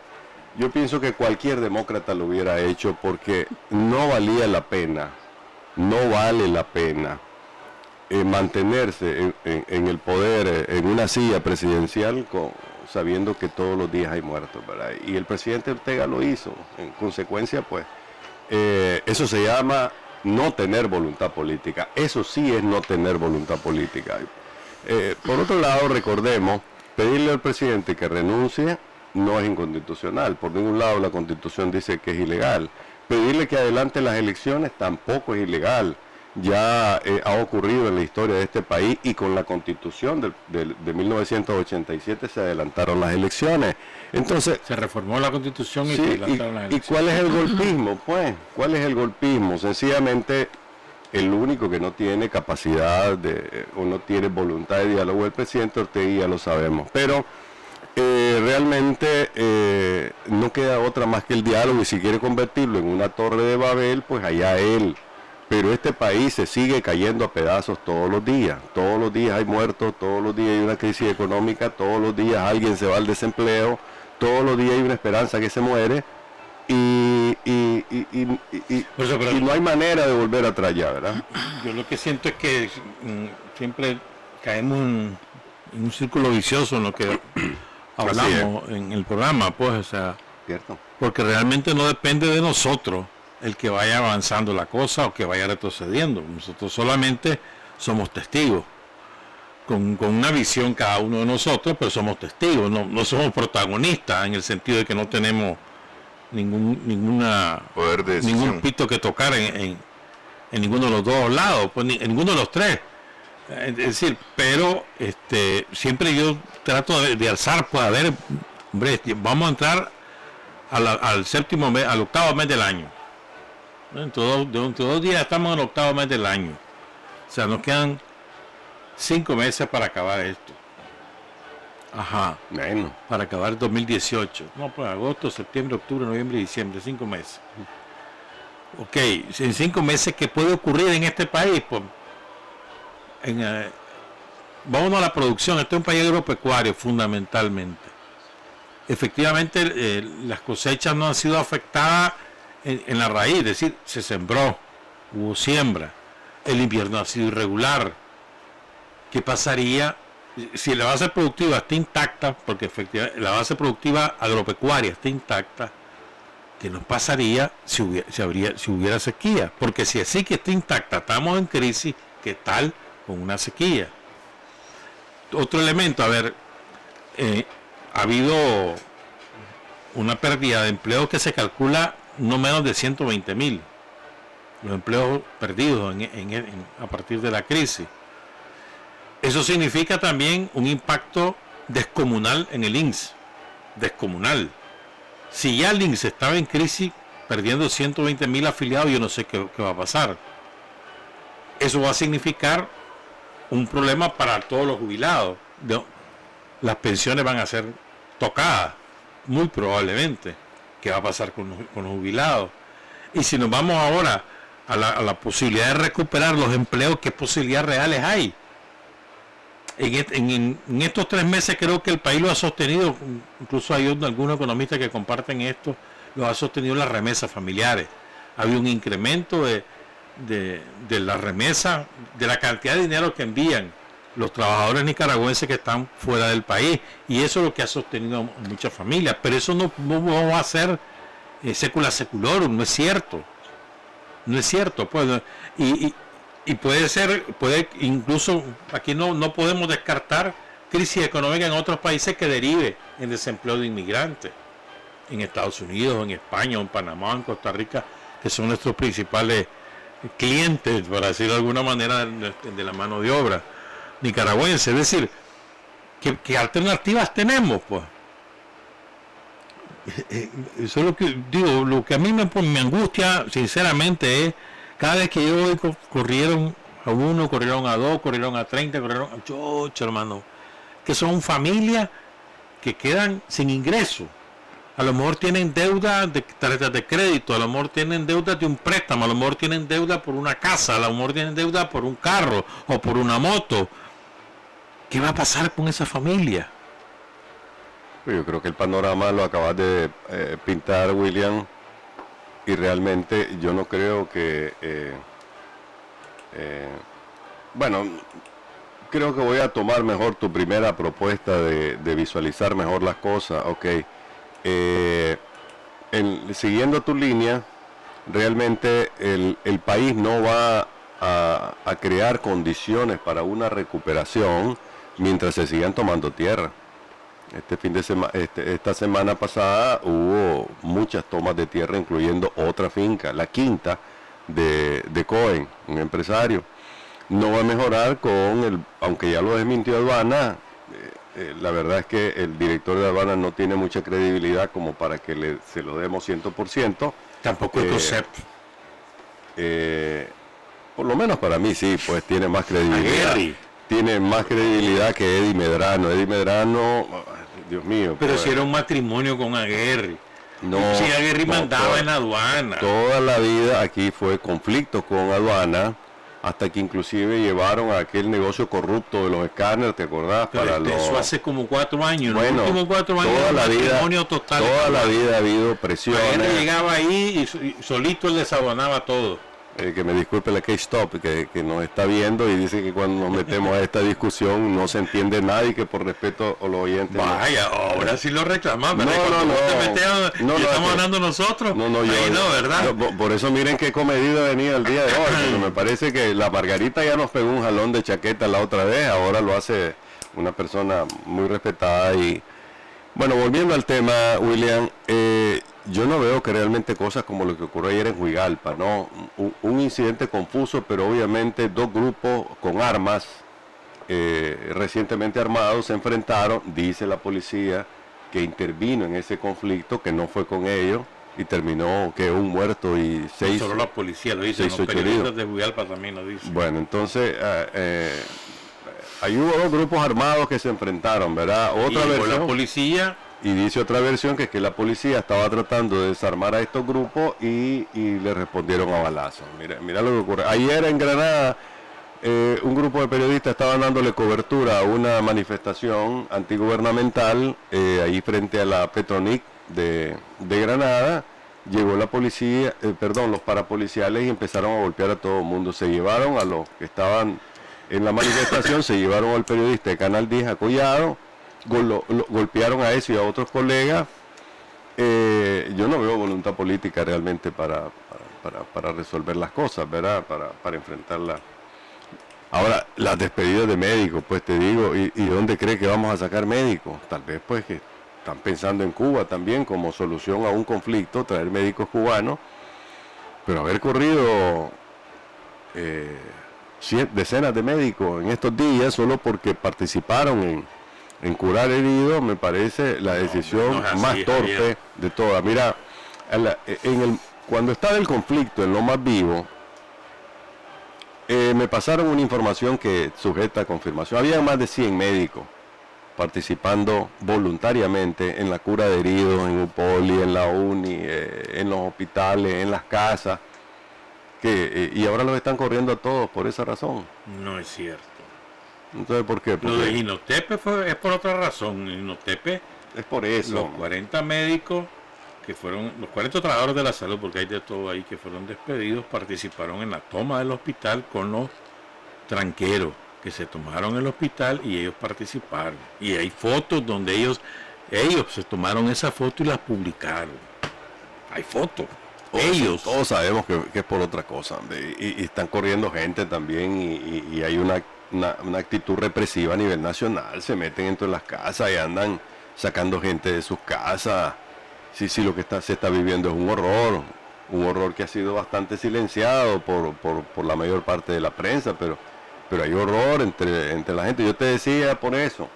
Yo pienso que cualquier demócrata lo hubiera hecho porque no valía la pena, no vale la pena mantenerse en el poder, en una silla presidencial, sabiendo que todos los días hay muertos, ¿verdad? Y el presidente Ortega lo hizo. En consecuencia, pues, eso se llama no tener voluntad política. Eso sí es no tener voluntad política. Por otro lado, recordemos, pedirle al presidente que renuncie no es inconstitucional. Por ningún lado la Constitución dice que es ilegal. Pedirle que adelante las elecciones tampoco es ilegal. Ya ha ocurrido en la historia de este país y con la Constitución de 1987 se adelantaron las elecciones. Entonces, se reformó la Constitución y se adelantaron las elecciones. ¿Y cuál es el golpismo? Pues, ¿cuál es el golpismo? Sencillamente, el único que no tiene capacidad o no tiene voluntad de diálogo es el presidente Ortega, ya lo sabemos. Pero realmente no queda otra más que el diálogo, y si quiere convertirlo en una torre de Babel, pues allá él. Pero este país se sigue cayendo a pedazos todos los días hay muertos, todos los días hay una crisis económica, todos los días alguien se va al desempleo, todos los días hay una esperanza que se muere y no hay manera de volver atrás ya, ¿verdad? Yo lo que siento es que siempre caemos en un círculo vicioso en lo que hablamos en el programa, pues, o sea, cierto, porque realmente no depende de nosotros el que vaya avanzando la cosa o que vaya retrocediendo. Nosotros solamente somos testigos, con una visión cada uno de nosotros, pero somos testigos, no somos protagonistas, en el sentido de que no tenemos ningún pito que tocar en ninguno de los dos lados, pues en ninguno de los tres. Es decir, pero siempre yo trato de alzar, pues a ver, hombre, vamos a entrar al séptimo mes, al octavo mes del año. Dentro de 2 días estamos en el octavo mes del año. O sea, nos quedan 5 meses para acabar esto. Ajá. Bueno. Para acabar el 2018. No, pues agosto, septiembre, octubre, noviembre y diciembre. 5 meses. Ok, en 5 meses, ¿qué puede ocurrir en este país? Pues, vámonos a la producción. Este es un país agropecuario, fundamentalmente. Efectivamente, las cosechas no han sido afectadas en la raíz, es decir, se sembró, hubo siembra, el invierno ha sido irregular. ¿Qué pasaría si la base productiva está intacta? Porque efectivamente la base productiva agropecuaria está intacta. ¿Qué nos pasaría si hubiera sequía? Porque si así que está intacta, estamos en crisis, ¿qué tal con una sequía? Otro elemento, a ver, ha habido una pérdida de empleo que se calcula no menos de 120,000, los empleos perdidos a partir de la crisis. Eso significa también un impacto descomunal en el INSS, descomunal. Si ya el INSS estaba en crisis, perdiendo 120,000 afiliados, yo no sé qué va a pasar. Eso va a significar un problema para todos los jubilados. Las pensiones van a ser tocadas, muy probablemente. ¿Qué va a pasar con los jubilados? Y si nos vamos ahora a la posibilidad de recuperar los empleos, qué posibilidades reales hay. En estos 3 meses creo que el país lo ha sostenido, incluso hay algunos economistas que comparten esto, lo ha sostenido las remesas familiares. Había un incremento de la remesa, de la cantidad de dinero que envían los trabajadores nicaragüenses que están fuera del país, y eso es lo que ha sostenido a muchas familias. Pero eso no va a ser secula seculorum, no es cierto. No es cierto, pues, y puede incluso, aquí no podemos descartar crisis económica en otros países que derive en desempleo de inmigrantes, en Estados Unidos, en España, en Panamá, en Costa Rica, que son nuestros principales clientes, para decirlo de alguna manera, de la mano de obra nicaragüense. Es decir, ¿qué alternativas tenemos? Pues eso es lo que digo. Lo que a mí me angustia sinceramente es cada vez que yo oigo corrieron a 1, corrieron a 2, corrieron a 30, corrieron a 8, hermano, que son familias que quedan sin ingreso. A lo mejor tienen deuda de tarjetas de crédito, a lo mejor tienen deuda de un préstamo, a lo mejor tienen deuda por una casa, a lo mejor tienen deuda por un carro o por una moto. ¿Qué va a pasar con esa familia? Yo creo que el panorama lo acabas de pintar, William, y realmente yo no creo que... bueno, creo que voy a tomar mejor tu primera propuesta de visualizar mejor las cosas. Ok, siguiendo tu línea, realmente el país no va a crear condiciones para una recuperación mientras se sigan tomando tierra. Esta semana pasada hubo muchas tomas de tierra, incluyendo otra finca, la quinta de Cohen, un empresario. No va a mejorar aunque ya lo desmintió Aduana. La verdad es que el director de Aduana no tiene mucha credibilidad como para que se lo demos 100%. Tampoco el COSEP. Por lo menos para mí sí, pues tiene más credibilidad. Tiene más credibilidad que Eddie Medrano. Eddie Medrano, Dios mío. Pero si era un matrimonio con Aguirre. No, si Aguirre mandaba en Aduana. Toda la vida aquí fue conflicto con Aduana, hasta que inclusive llevaron a aquel negocio corrupto de los escáneres, ¿te acordás? Pero eso hace como 4 años. Bueno, los últimos 4 años toda la matrimonio total. Toda la vida ha habido presiones. Aguirre llegaba ahí y solito él desaduanaba todo. Que me disculpe la K-Stop, que nos está viendo y dice que cuando nos metemos a esta discusión no se entiende nada y que por respeto a los oyentes... Vaya, ahora sí lo reclamamos. No, estamos hablando nosotros. No, ¿verdad? Por eso miren qué comedido venía el día de hoy, porque me parece que la Margarita ya nos pegó un jalón de chaqueta la otra vez, ahora lo hace una persona muy respetada. Y bueno, volviendo al tema, William, yo no veo que realmente cosas como lo que ocurrió ayer en Huigalpa, ¿no? Un incidente confuso, pero obviamente 2 grupos con armas, recientemente armados, se enfrentaron. Dice la policía que intervino en ese conflicto, que no fue con ellos, y terminó que un muerto y 6... No solo la policía lo dice, los periodistas de Huigalpa también lo dicen. Bueno, entonces... ahí hubo 2 grupos armados que se enfrentaron, ¿verdad? Otra versión... la policía... Y dice otra versión que es que la policía estaba tratando de desarmar a estos grupos y le respondieron a balazos. Mira lo que ocurre. Ayer en Granada un grupo de periodistas estaban dándole cobertura a una manifestación antigubernamental ahí frente a la Petronic de Granada. Llegó la policía, los parapoliciales, y empezaron a golpear a todo el mundo. Se llevaron a los que estaban en la manifestación, se llevaron al periodista de Canal 10 a Collado. Golpearon a eso y a otros colegas. Yo no veo voluntad política realmente para resolver las cosas, ¿verdad? Para enfrentarlas. Ahora, las despedidas de médicos, pues te digo, ¿y dónde cree que vamos a sacar médicos? Tal vez pues que están pensando en Cuba también como solución a un conflicto, traer médicos cubanos, pero haber corrido decenas de médicos en estos días solo porque participaron en curar heridos, me parece la decisión más torpe de todas. Mira, cuando estaba el conflicto en Lo Más Vivo, me pasaron una información que sujeta a confirmación. Había más de 100 médicos participando voluntariamente en la cura de heridos, en UPOLI, en la UNI, en los hospitales, en las casas, y ahora los están corriendo a todos por esa razón. No es cierto. Entonces, ¿por qué? Lo de Jinotepe es por otra razón. Jinotepe es por eso. Los 40 médicos que fueron, los 40 trabajadores de la salud, porque hay de todo ahí, que fueron despedidos, participaron en la toma del hospital con los tranqueros que se tomaron el hospital y ellos participaron. Y hay fotos donde ellos se tomaron esa foto y las publicaron. Hay fotos. Ellos. Todos sabemos que es por otra cosa, y están corriendo gente también, y hay una actitud represiva a nivel nacional. Se meten entre las casas y andan sacando gente de sus casas. Sí, lo que se está viviendo es un horror que ha sido bastante silenciado por la mayor parte de la prensa, pero hay horror entre la gente. Yo te decía por eso,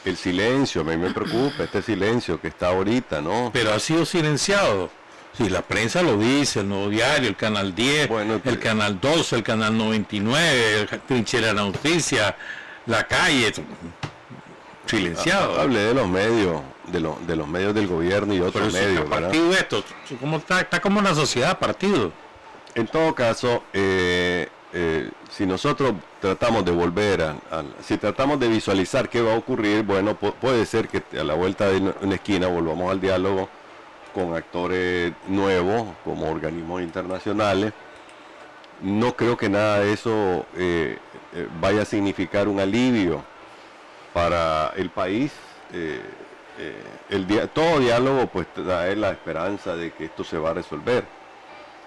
el silencio, a mí me preocupa este silencio que está ahorita, ¿no? Pero ha sido silenciado. Sí, la prensa lo dice, el Nuevo Diario, el Canal 10, el Canal 12, el Canal 99, el Trinchera de la Noticia, La Calle, silenciado. Hablé de los medios, de los medios del gobierno y otros medios, ¿verdad? Partido esto, ¿cómo está como una sociedad partido? En todo caso, si nosotros tratamos de volver si tratamos de visualizar qué va a ocurrir, bueno, puede ser que a la vuelta de una esquina volvamos al diálogo con actores nuevos, como organismos internacionales. No creo que nada de eso vaya a significar un alivio para el país. Todo diálogo pues trae la esperanza de que esto se va a resolver,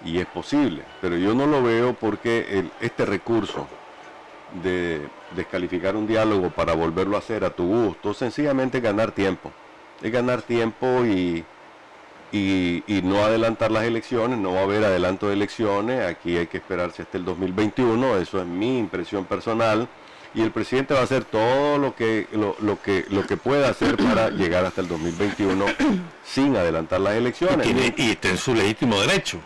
y es posible, pero yo no lo veo, porque este recurso de descalificar un diálogo para volverlo a hacer a tu gusto, sencillamente es ganar tiempo y no adelantar las elecciones. No va a haber adelanto de elecciones, aquí hay que esperarse hasta el 2021, eso es mi impresión personal, y el presidente va a hacer todo lo que pueda hacer para llegar hasta el 2021 sin adelantar las elecciones. Y está en su legítimo derecho.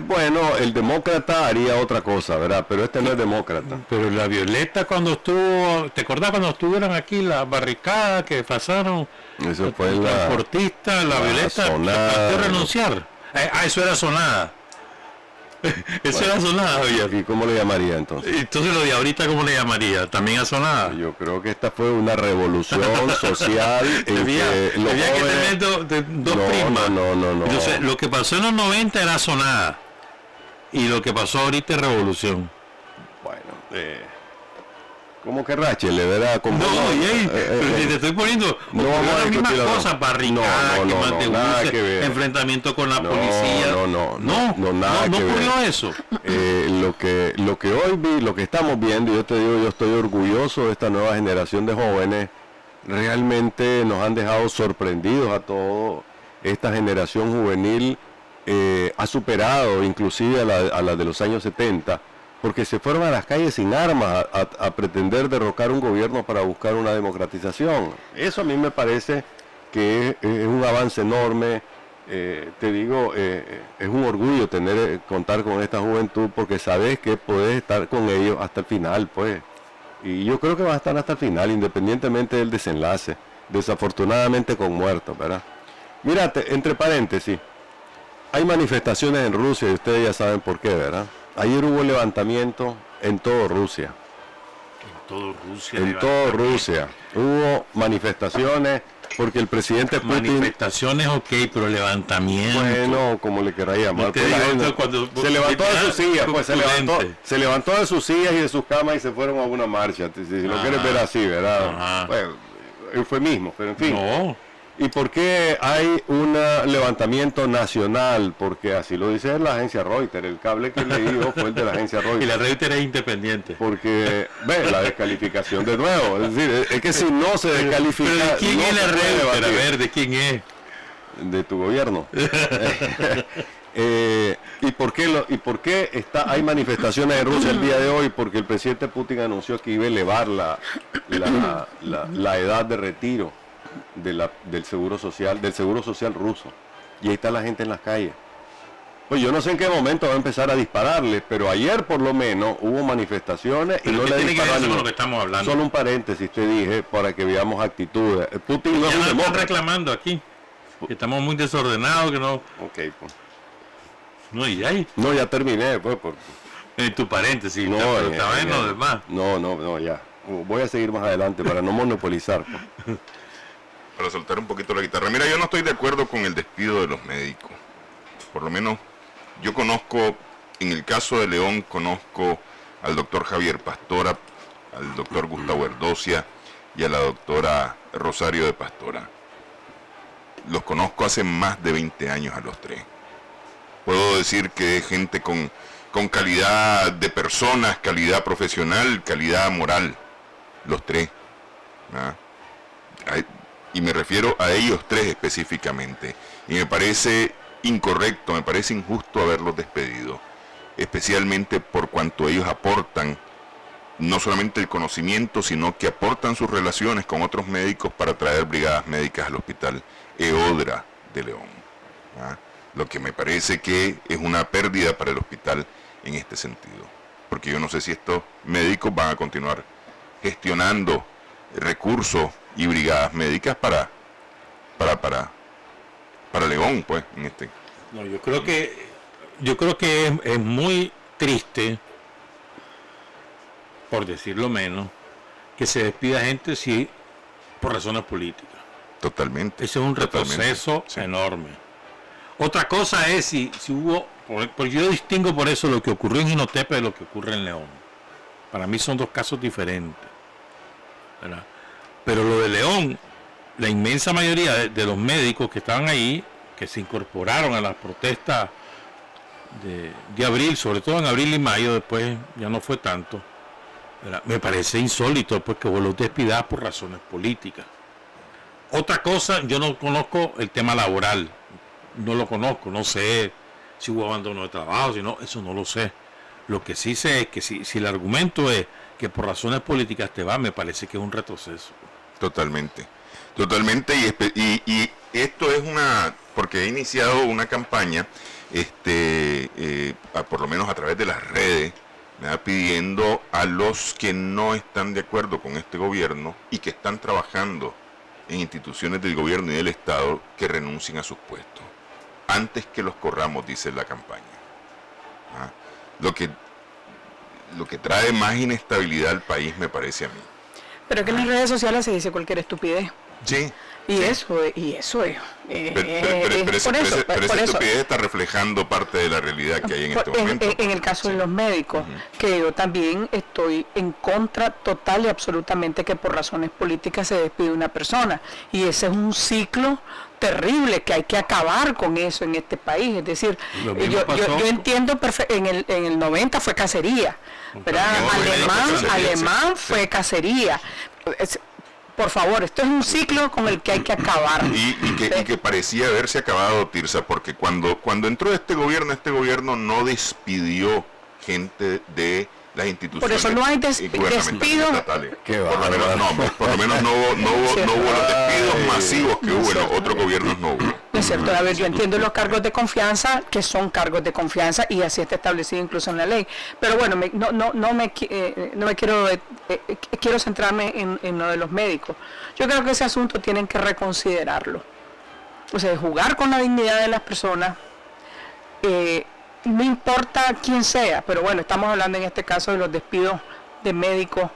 Bueno, el demócrata haría otra cosa, ¿verdad? Pero este no es demócrata. Pero la Violeta, cuando estuvo, ¿te acordás cuando estuvieron aquí la barricada que pasaron? Eso fue el transportista, la Violeta trató de renunciar. Eso era sonada. Eso era sonada, Javier. ¿Y cómo le llamaría entonces? Entonces lo de ahorita, ¿cómo le llamaría? ¿También a sonada? Yo creo que esta fue una revolución social. Había que tener dos prismas. No. Entonces, lo que pasó en los 90 era sonada. Y lo que pasó ahorita es revolución. Bueno, ¿cómo que Rachel? Le verá como... pero si te estoy poniendo... No vamos a las mismas discutir cosas, barricadas, enfrentamiento con la policía. No ocurrió eso. Lo que hoy vi, lo que estamos viendo, yo te digo, yo estoy orgulloso de esta nueva generación de jóvenes. Realmente nos han dejado sorprendidos a todos. Esta generación juvenil ha superado inclusive a la de los años 70, porque se fueron a las calles sin armas a pretender derrocar un gobierno para buscar una democratización. Eso a mí me parece que es un avance enorme. Te digo, es un orgullo contar con esta juventud, porque sabes que puedes estar con ellos hasta el final, pues. Y yo creo que va a estar hasta el final, independientemente del desenlace, desafortunadamente con muertos, ¿verdad? Mírate, entre paréntesis, hay manifestaciones en Rusia, y ustedes ya saben por qué, ¿verdad? Ayer hubo levantamiento en todo Rusia. En todo Rusia. Hubo manifestaciones porque el presidente Putin... Manifestaciones, ok, pero levantamiento. Bueno, como le queráis llamar. Pues se levantó de sus sillas, pues se levantó de sus sillas y de sus camas y se fueron a una marcha. Si lo quieres ver así, ¿verdad? Bueno, eufemismo, pero en fin. No. ¿Y por qué hay un levantamiento nacional? Porque así lo dice la agencia Reuters. El cable que leí fue el de la agencia Reuters. Y la Reuters es independiente. Porque, la descalificación de nuevo. Es decir, es que si no se descalifica... ¿Pero de quién es la Reuters? A ver, ¿de quién es? De tu gobierno. ¿Y por qué hay manifestaciones en Rusia el día de hoy? Porque el presidente Putin anunció que iba a elevar la edad de retiro del seguro social ruso, y ahí está la gente en las calles. Pues yo no sé en qué momento va a empezar a dispararles, pero ayer por lo menos hubo manifestaciones y no le dispararon. Con lo que estamos hablando. Solo un paréntesis te dije para que veamos actitudes. Putin no es un demócrata. Están reclamando aquí que estamos muy desordenados, que no. Okay, pues. No, y ahí. No, ya terminé, pues. En tu paréntesis, no, pero estaba en lo demás. No, ya. Voy a seguir más adelante para no monopolizar. Pues. Para soltar un poquito la guitarra. Mira, yo no estoy de acuerdo con el despido de los médicos. Por lo menos, yo conozco, en el caso de León, conozco al doctor Javier Pastora, al doctor Gustavo Erdocia y a la doctora Rosario de Pastora. Los conozco hace más de 20 años a los tres. Puedo decir que es gente con calidad de personas, calidad profesional, calidad moral, los tres. ¿Ah? Y me refiero a ellos tres específicamente. Y me parece incorrecto, me parece injusto haberlos despedido, especialmente por cuanto ellos aportan no solamente el conocimiento, sino que aportan sus relaciones con otros médicos para traer brigadas médicas al hospital EODRA de León. ¿Ah? Lo que me parece que es una pérdida para el hospital en este sentido, porque yo no sé si estos médicos van a continuar gestionando recursos y brigadas médicas para León, pues, en este. No, yo creo que es muy triste, por decirlo menos, que se despida gente por razones políticas. Totalmente. Ese es un retroceso enorme. Otra cosa es si hubo, porque yo distingo por eso lo que ocurrió en Jinotepe de lo que ocurre en León. Para mí son dos casos diferentes, ¿verdad? Pero lo de León, la inmensa mayoría de los médicos que estaban ahí, que se incorporaron a las protestas de abril, sobre todo en abril y mayo, después ya no fue tanto, ¿verdad? Me parece insólito porque vos los despidas por razones políticas. Otra cosa, yo no conozco el tema laboral, no lo conozco, no sé si hubo abandono de trabajo, si no, eso no lo sé. Lo que sí sé es que si el argumento es que por razones políticas te va, me parece que es un retroceso. Totalmente, y esto es porque he iniciado una campaña, por lo menos a través de las redes, pidiendo a los que no están de acuerdo con este gobierno y que están trabajando en instituciones del gobierno y del Estado que renuncien a sus puestos, antes que los corramos, dice la campaña. ¿Ah? Lo que trae más inestabilidad al país, me parece a mí. Pero que en las redes sociales se dice cualquier estupidez. Sí. Y eso es. Pero esa estupidez está reflejando parte de la realidad que hay en este momento. En el caso de los médicos, que yo también estoy en contra total y absolutamente que por razones políticas se despide una persona. Y ese es un ciclo terrible que hay que acabar con eso en este país. Es decir, yo entiendo en el 90 fue cacería, ¿verdad? Alemán fue cacería. Por favor, esto es un ciclo con el que hay que acabar. Y que parecía haberse acabado, Tirsa, porque cuando entró este gobierno no despidió gente de las instituciones. Por eso no hay despidos. Por lo menos no hubo los despidos masivos que hubo en otros gobiernos, no hubo. Es cierto, a ver, yo entiendo los cargos de confianza, que son cargos de confianza, y así está establecido incluso en la ley. Pero bueno, quiero centrarme en lo de los médicos. Yo creo que ese asunto tienen que reconsiderarlo. O sea, jugar con la dignidad de las personas, no importa quién sea, pero bueno, estamos hablando en este caso de los despidos de médicos,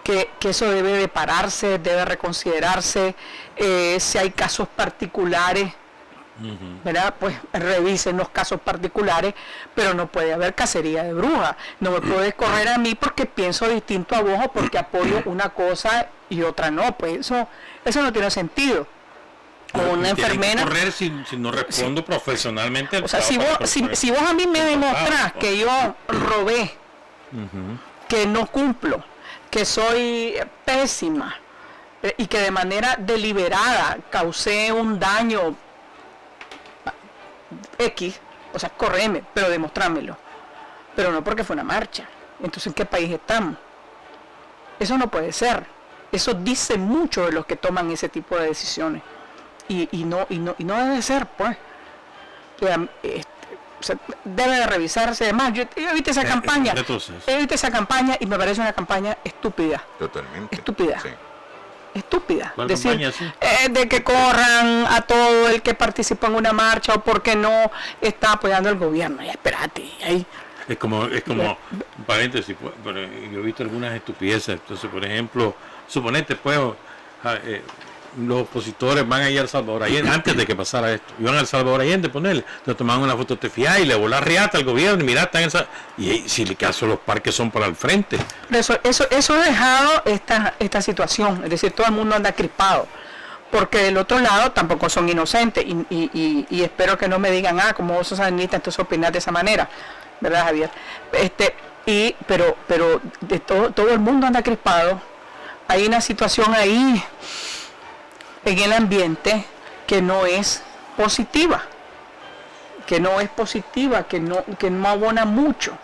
que eso debe de pararse, debe reconsiderarse. Si hay casos particulares, ¿verdad? Pues revisen los casos particulares, pero no puede haber cacería de brujas. No me puedes correr a mí porque pienso distinto a vos o porque apoyo una cosa y otra no. Pues eso no tiene sentido. O una enfermera. Correr si no respondo profesionalmente. O sea, si vos a mí me demostrás que yo robé, que no cumplo, que soy pésima y que de manera deliberada causé un daño X, o sea, correme, pero demostrámelo. Pero no porque fue una marcha. Entonces, ¿en qué país estamos? Eso no puede ser. Eso dice mucho de los que toman ese tipo de decisiones. Y no debe ser, pues. O sea, debe de revisarse. Además, yo evité esa campaña. Evité esa campaña y me parece una campaña estúpida. Totalmente. Estúpida. Sí. estúpida. ¿Cuál Decir, campaña, sí? De que corran a todo el que participó en una marcha o porque no está apoyando al gobierno. Ya, espérate, ahí. Es como paréntesis, pues, pero yo he visto algunas estupideces. Entonces, por ejemplo, suponete, pues, los opositores van a ir al Salvador Allende, antes de que pasara esto, iban al Salvador Allende, ponerle, le tomaban una fotografía y le voló la riata al gobierno, y mirá, están en y si le caso los parques son para el frente. Eso ha dejado esta situación, es decir, todo el mundo anda crispado, porque del otro lado tampoco son inocentes, y espero que no me digan, como vos sos sandinista, entonces opinás de esa manera, ¿verdad, Javier? Pero de todo el mundo anda crispado, hay una situación ahí en el ambiente que no es positiva, que no abona mucho.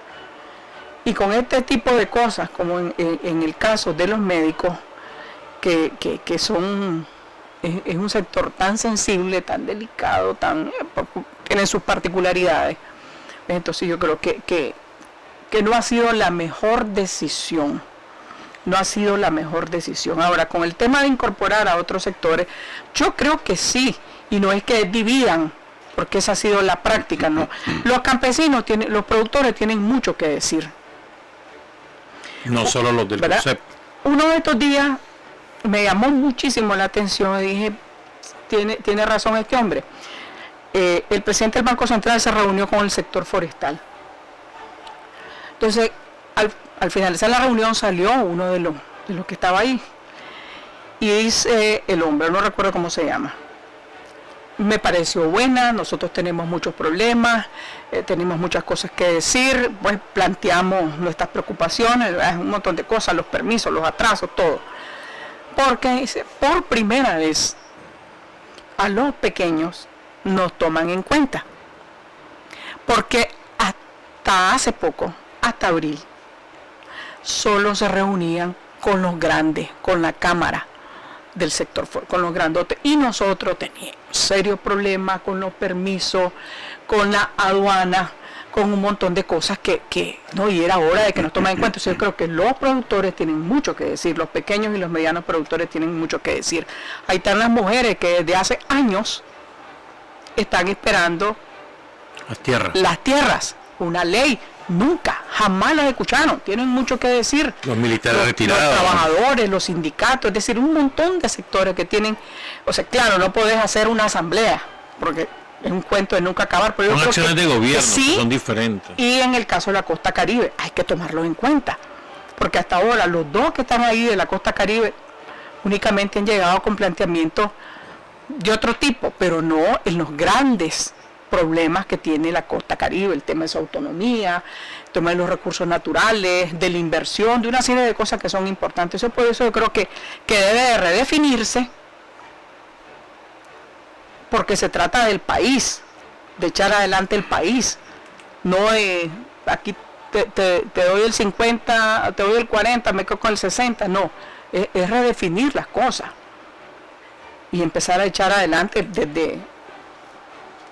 Y con este tipo de cosas, como en el caso de los médicos, que son, es un sector tan sensible, tan delicado, tiene sus particularidades, entonces yo creo que no ha sido la mejor decisión. No ha sido la mejor decisión. Ahora, con el tema de incorporar a otros sectores, yo creo que sí, y no es que dividan, porque esa ha sido la práctica, no. Los campesinos, los productores tienen mucho que decir. No solo los del COSEP. Uno de estos días me llamó muchísimo la atención y dije, tiene razón este hombre. El presidente del Banco Central se reunió con el sector forestal. Entonces, al finalizar la reunión salió uno de los que estaba ahí y dice el hombre, no recuerdo cómo se llama, me pareció buena, nosotros tenemos muchos problemas, tenemos muchas cosas que decir, pues planteamos nuestras preocupaciones, un montón de cosas, los permisos, los atrasos, todo, porque dice, por primera vez a los pequeños nos toman en cuenta, porque hasta hace poco, hasta abril, solo se reunían con los grandes, con la Cámara del sector, con los grandotes, y nosotros teníamos serios problemas con los permisos, con la aduana, con un montón de cosas que no, y era hora de que nos tomen en cuenta. Entonces yo creo que los productores tienen mucho que decir, los pequeños y los medianos productores tienen mucho que decir. Ahí están las mujeres que desde hace años están esperando las tierras, una ley. Nunca, jamás las escucharon, tienen mucho que decir. Los militares retirados. Los trabajadores, los sindicatos, es decir, un montón de sectores que tienen, o sea, claro, no podés hacer una asamblea, porque es un cuento de nunca acabar. Pero son acciones de gobierno, sí, son diferentes. Y en el caso de la costa Caribe, hay que tomarlo en cuenta, porque hasta ahora los dos que están ahí de la costa Caribe únicamente han llegado con planteamientos de otro tipo, pero no en los grandes problemas que tiene la costa Caribe, el tema de su autonomía, el tema de los recursos naturales, de la inversión, de una serie de cosas que son importantes. Por eso yo creo que debe de redefinirse, porque se trata del país, de echar adelante el país, no aquí te doy el 50, te doy el 40, me quedo con el 60, no, es redefinir las cosas y empezar a echar adelante desde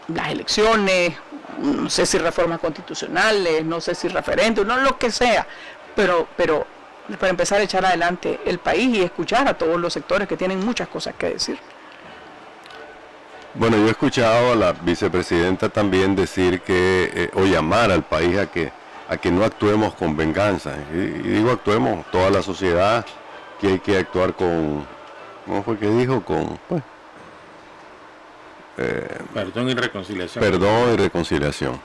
las elecciones, no sé si reformas constitucionales, no sé si referéndum, no lo que sea, pero para empezar a echar adelante el país y escuchar a todos los sectores que tienen muchas cosas que decir. Bueno, yo he escuchado a la vicepresidenta también decir que, o llamar al país a que no actuemos con venganza, y digo actuemos toda la sociedad, que hay que actuar con, ¿cómo fue que dijo? Con, pues, perdón y reconciliación. Perdón y reconciliación.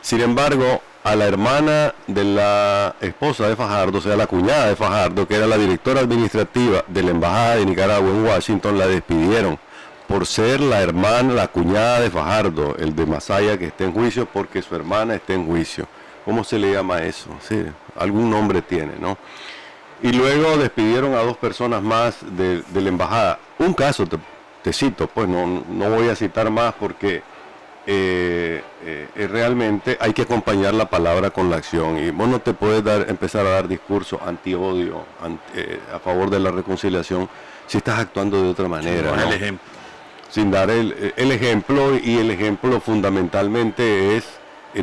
Sin embargo, a la hermana de la esposa de Fajardo, o sea, la cuñada de Fajardo, que era la directora administrativa de la Embajada de Nicaragua en Washington, la despidieron por ser la hermana, la cuñada de Fajardo, el de Masaya, que está en juicio porque su hermana está en juicio. ¿Cómo se le llama eso? Sí, algún nombre tiene, ¿no? Y luego despidieron a 2 personas más de la embajada. Un caso, te cito, pues no voy a citar más porque realmente hay que acompañar la palabra con la acción. Y vos no te puedes empezar a dar discurso anti-odio, a favor de la reconciliación, si estás actuando de otra manera, ¿no? El ejemplo. Sin dar el ejemplo, y el ejemplo fundamentalmente es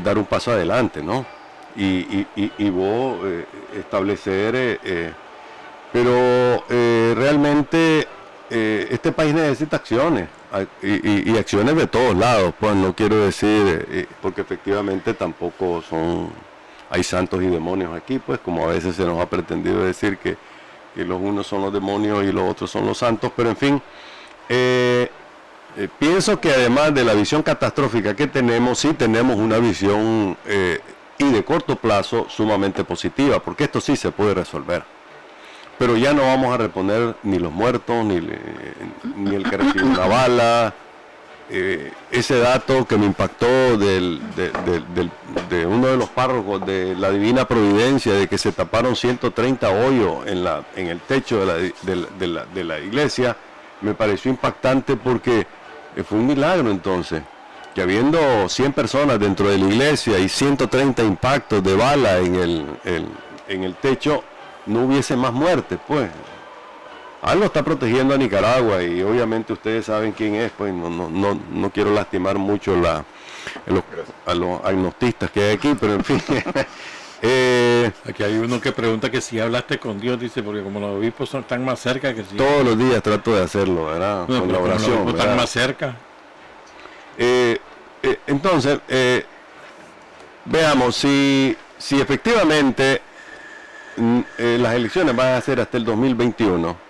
dar un paso adelante, ¿no? Y vos establecer Pero realmente este país necesita acciones y acciones de todos lados, pues no quiero decir, porque efectivamente tampoco hay santos y demonios aquí, pues como a veces se nos ha pretendido decir que los unos son los demonios y los otros son los santos, pero en fin, pienso que además de la visión catastrófica que tenemos, sí tenemos una visión y de corto plazo sumamente positiva, porque esto sí se puede resolver. Pero ya no vamos a reponer ni los muertos, ni el que recibió una bala. Ese dato que me impactó de uno de los párrocos de la Divina Providencia, de que se taparon 130 hoyos en el techo de la iglesia, me pareció impactante porque fue un milagro entonces, que habiendo 100 personas dentro de la iglesia y 130 impactos de bala en el techo, no hubiese más muertes, pues. Algo está protegiendo a Nicaragua y obviamente ustedes saben quién es, pues no quiero lastimar mucho a los agnostistas que hay aquí, pero en fin. Aquí hay uno que pregunta que si hablaste con Dios, dice, porque como los obispos están más cerca que si... Todos los días trato de hacerlo, ¿verdad? No, con la oración, los obispos están más cerca. Entonces, veamos, si efectivamente las elecciones van a ser hasta el 2021,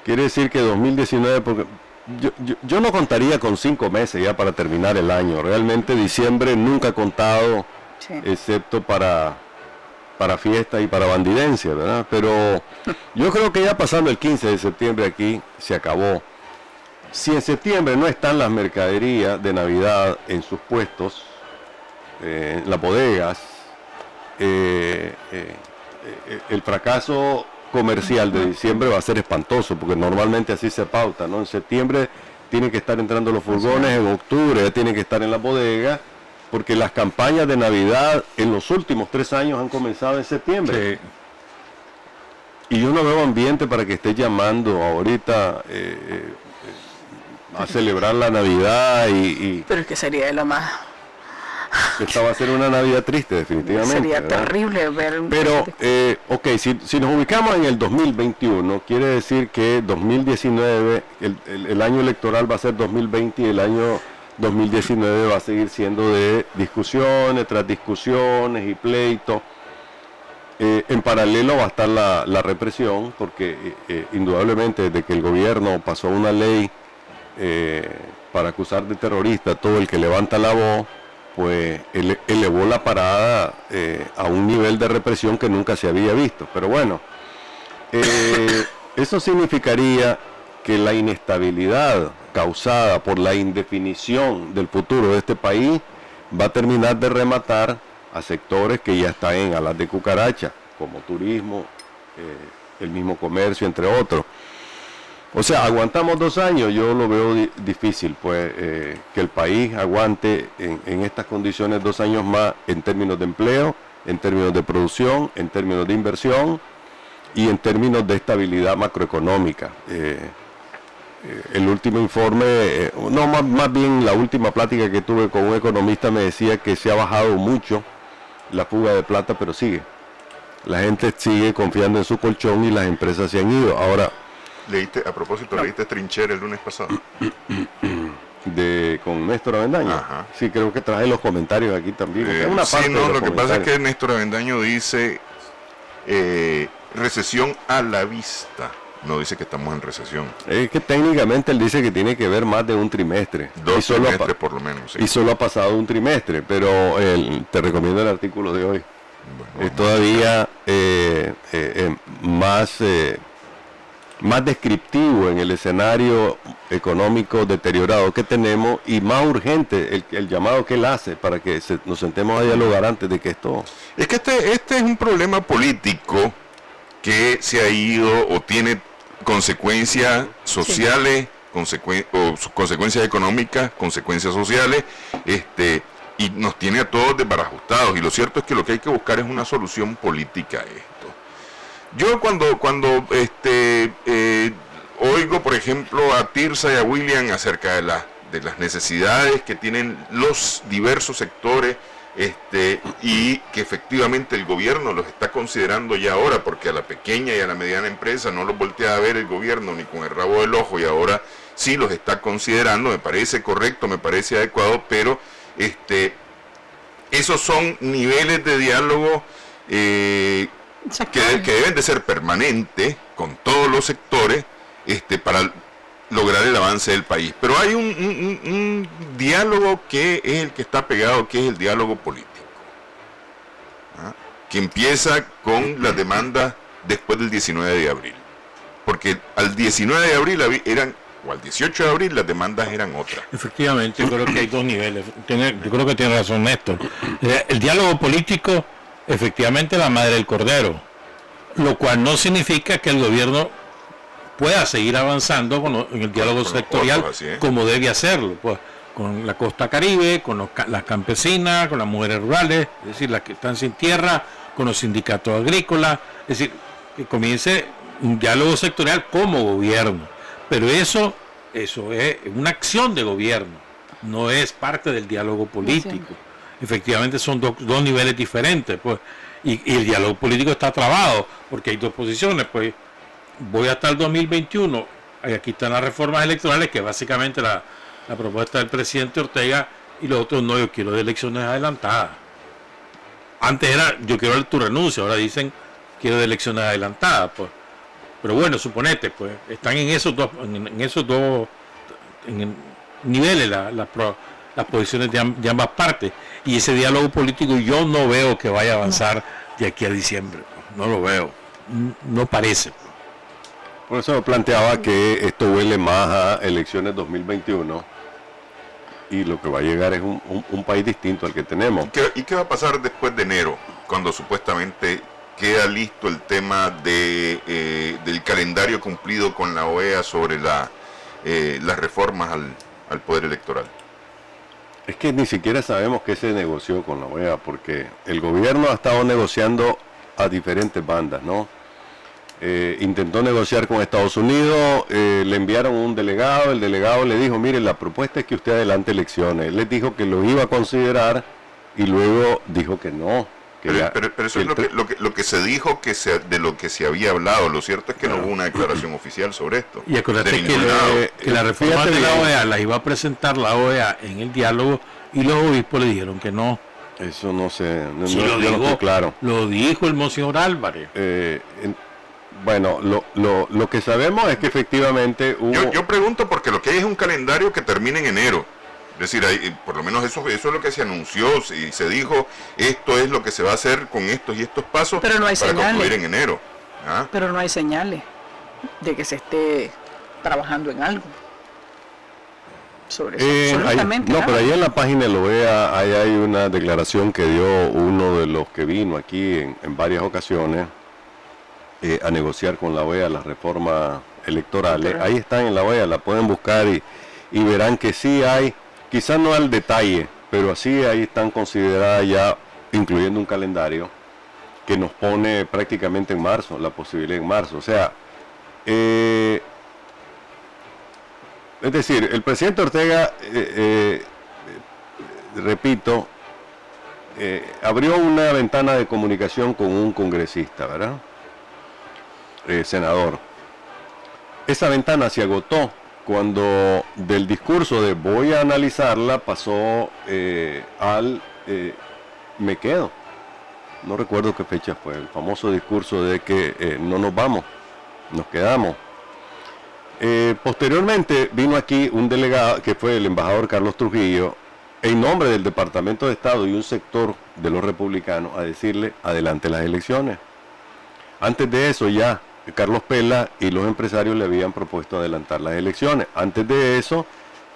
quiere decir que 2019, porque yo no contaría con 5 meses ya para terminar el año. Realmente diciembre nunca he contado, sí, excepto para fiesta y para bandidencia, ¿verdad? Pero yo creo que ya pasando el 15 de septiembre aquí se acabó. Si en septiembre no están las mercaderías de Navidad en sus puestos, en las bodegas, el fracaso comercial de diciembre va a ser espantoso, porque normalmente así se pauta, ¿no? En septiembre tienen que estar entrando los furgones, en octubre ya tienen que estar en la bodega, porque las campañas de Navidad en los últimos 3 años han comenzado en septiembre. Sí. Y yo no veo ambiente para que esté llamando ahorita a celebrar la Navidad Pero es que sería de lo más... Esta va a ser una Navidad triste, definitivamente. Sería, ¿verdad?, terrible ver... Pero, ok, si nos ubicamos en el 2021, quiere decir que 2019, el año electoral va a ser 2020 y el año 2019 va a seguir siendo de discusiones tras discusiones y pleitos. En paralelo va a estar la represión, porque indudablemente desde que el gobierno pasó una ley para acusar de terrorista a todo el que levanta la voz, pues elevó la parada a un nivel de represión que nunca se había visto. Pero bueno, eso significaría que la inestabilidad causada por la indefinición del futuro de este país va a terminar de rematar a sectores que ya están en alas de cucaracha, como turismo, el mismo comercio, entre otros. O sea, aguantamos 2 años, yo lo veo difícil, pues, que el país aguante en estas condiciones 2 años más en términos de empleo, en términos de producción, en términos de inversión y en términos de estabilidad macroeconómica. El último informe, más bien la última plática que tuve con un economista me decía que se ha bajado mucho la fuga de plata, pero sigue. La gente sigue confiando en su colchón y las empresas se han ido. Ahora, ¿leíste Trinchera el lunes pasado? Con Néstor Avendaño. Ajá. Sí, creo que traje los comentarios aquí también. Lo que pasa es que Néstor Avendaño dice recesión a la vista. No dice que estamos en recesión. Es que técnicamente él dice que tiene que ver más de un trimestre. 2 trimestres por lo menos. Sí. Y solo ha pasado un trimestre, pero te recomiendo el artículo de hoy. Bueno, es todavía más descriptivo en el escenario económico deteriorado que tenemos y más urgente el llamado que él hace para que nos sentemos a dialogar antes de que esto... Es que este es un problema político que se ha ido o tiene consecuencias sociales, sí, consecuencias económicas, consecuencias sociales, y nos tiene a todos desbarajustados, y lo cierto es que lo que hay que buscar es una solución política a esto. Yo cuando oigo, por ejemplo, a Tirsa y a William acerca de las necesidades que tienen los diversos sectores y que efectivamente el gobierno los está considerando ya ahora, porque a la pequeña y a la mediana empresa no los voltea a ver el gobierno ni con el rabo del ojo, y ahora sí los está considerando. Me parece correcto, me parece adecuado, pero esos son niveles de diálogo que deben de ser permanentes con todos los sectores para lograr el avance del país. Pero hay un diálogo que es el que está pegado, que es el diálogo político, que empieza con las demandas después del 19 de abril. Porque al 19 de abril o al 18 de abril las demandas eran otras. Efectivamente, yo creo que hay dos niveles. Yo creo que tiene razón Néstor. El diálogo político, efectivamente, la madre del cordero, lo cual no significa que el gobierno pueda seguir avanzando en el diálogo sectorial como debe hacerlo, pues, con la costa caribe, con las campesinas, con las mujeres rurales, es decir, las que están sin tierra, con los sindicatos agrícolas, es decir, que comience un diálogo sectorial como gobierno. Pero eso es una acción de gobierno, no es parte del diálogo político. Efectivamente son dos niveles diferentes, pues, y el diálogo político está trabado, porque hay dos posiciones, pues. Voy hasta el 2021, aquí están las reformas electorales, que básicamente la propuesta del presidente Ortega, y los otros no, yo quiero de elecciones adelantadas. Antes era, yo quiero tu renuncia, ahora dicen, quiero de elecciones adelantadas, pues. Pero bueno, suponete, pues, están en esos dos niveles las posiciones de ambas partes, y ese diálogo político yo no veo que vaya a avanzar de aquí a diciembre, no lo veo, no parece. Por eso planteaba que esto huele más a elecciones 2021 y lo que va a llegar es un país distinto al que tenemos. ¿Y qué va a pasar después de enero, cuando supuestamente queda listo el tema del calendario cumplido con la OEA sobre las reformas al poder electoral? Es que ni siquiera sabemos qué se negoció con la OEA, porque el gobierno ha estado negociando a diferentes bandas, ¿no? Intentó negociar con Estados Unidos, le enviaron un delegado, el delegado le dijo, mire, la propuesta es que usted adelante elecciones. Él les dijo que lo iba a considerar y luego dijo que no. Pero eso es lo que se dijo, de lo que se había hablado. Lo cierto es que no hubo una declaración oficial sobre esto. Y acuérdate que la reforma de la OEA la iba a presentar la OEA en el diálogo y los obispos le dijeron que no. Eso no sé, sí, no estoy claro. Lo dijo el monseñor Álvarez. Bueno, lo que sabemos es que efectivamente hubo... Yo pregunto porque lo que hay es un calendario que termina en enero. Es decir, por lo menos eso es lo que se anunció y se dijo, esto es lo que se va a hacer con estos y estos pasos, pero no hay para señales. concluir en enero. Pero no hay señales de que se esté trabajando en algo sobre eso. Absolutamente no, pero ahí en la página de la OEA hay una declaración que dio uno de los que vino aquí en varias ocasiones a negociar con la OEA las reformas electorales. Ahí están en la OEA, la pueden buscar y verán que sí hay, quizás no al detalle, pero así ahí están consideradas ya, incluyendo un calendario que nos pone prácticamente en marzo, la posibilidad en marzo. O sea, es decir, el presidente Ortega, repito, abrió una ventana de comunicación con un congresista, ¿verdad? Senador. Esa ventana se agotó cuando del discurso de voy a analizarla pasó al me quedo. No recuerdo qué fecha fue, el famoso discurso de que no nos vamos, nos quedamos. Posteriormente vino aquí un delegado que fue el embajador Carlos Trujillo en nombre del Departamento de Estado y un sector de los republicanos a decirle adelante las elecciones. Antes de eso ya Carlos Pela y los empresarios le habían propuesto adelantar las elecciones. Antes de eso,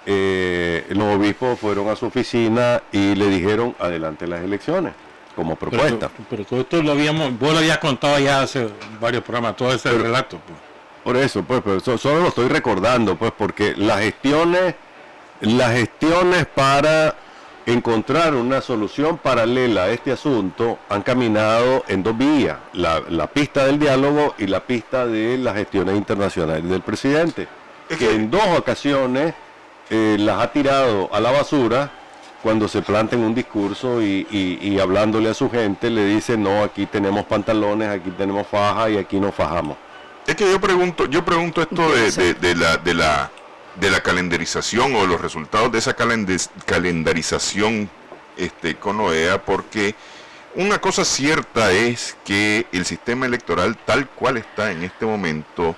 los obispos fueron a su oficina y le dijeron adelante las elecciones como propuesta. Pero todo esto vos lo habías contado ya hace varios programas, todo ese relato. Pues. Por eso, pues, pero solo lo estoy recordando, pues, porque las gestiones para encontrar una solución paralela a este asunto han caminado en dos vías, la pista del diálogo y la pista de las gestiones internacionales del presidente, que en dos ocasiones las ha tirado a la basura cuando se planta en un discurso y hablándole a su gente le dice, no, aquí tenemos pantalones, aquí tenemos faja y aquí no fajamos. Es que yo pregunto esto de la calendarización o los resultados de esa calendarización con OEA, porque una cosa cierta es que el sistema electoral tal cual está en este momento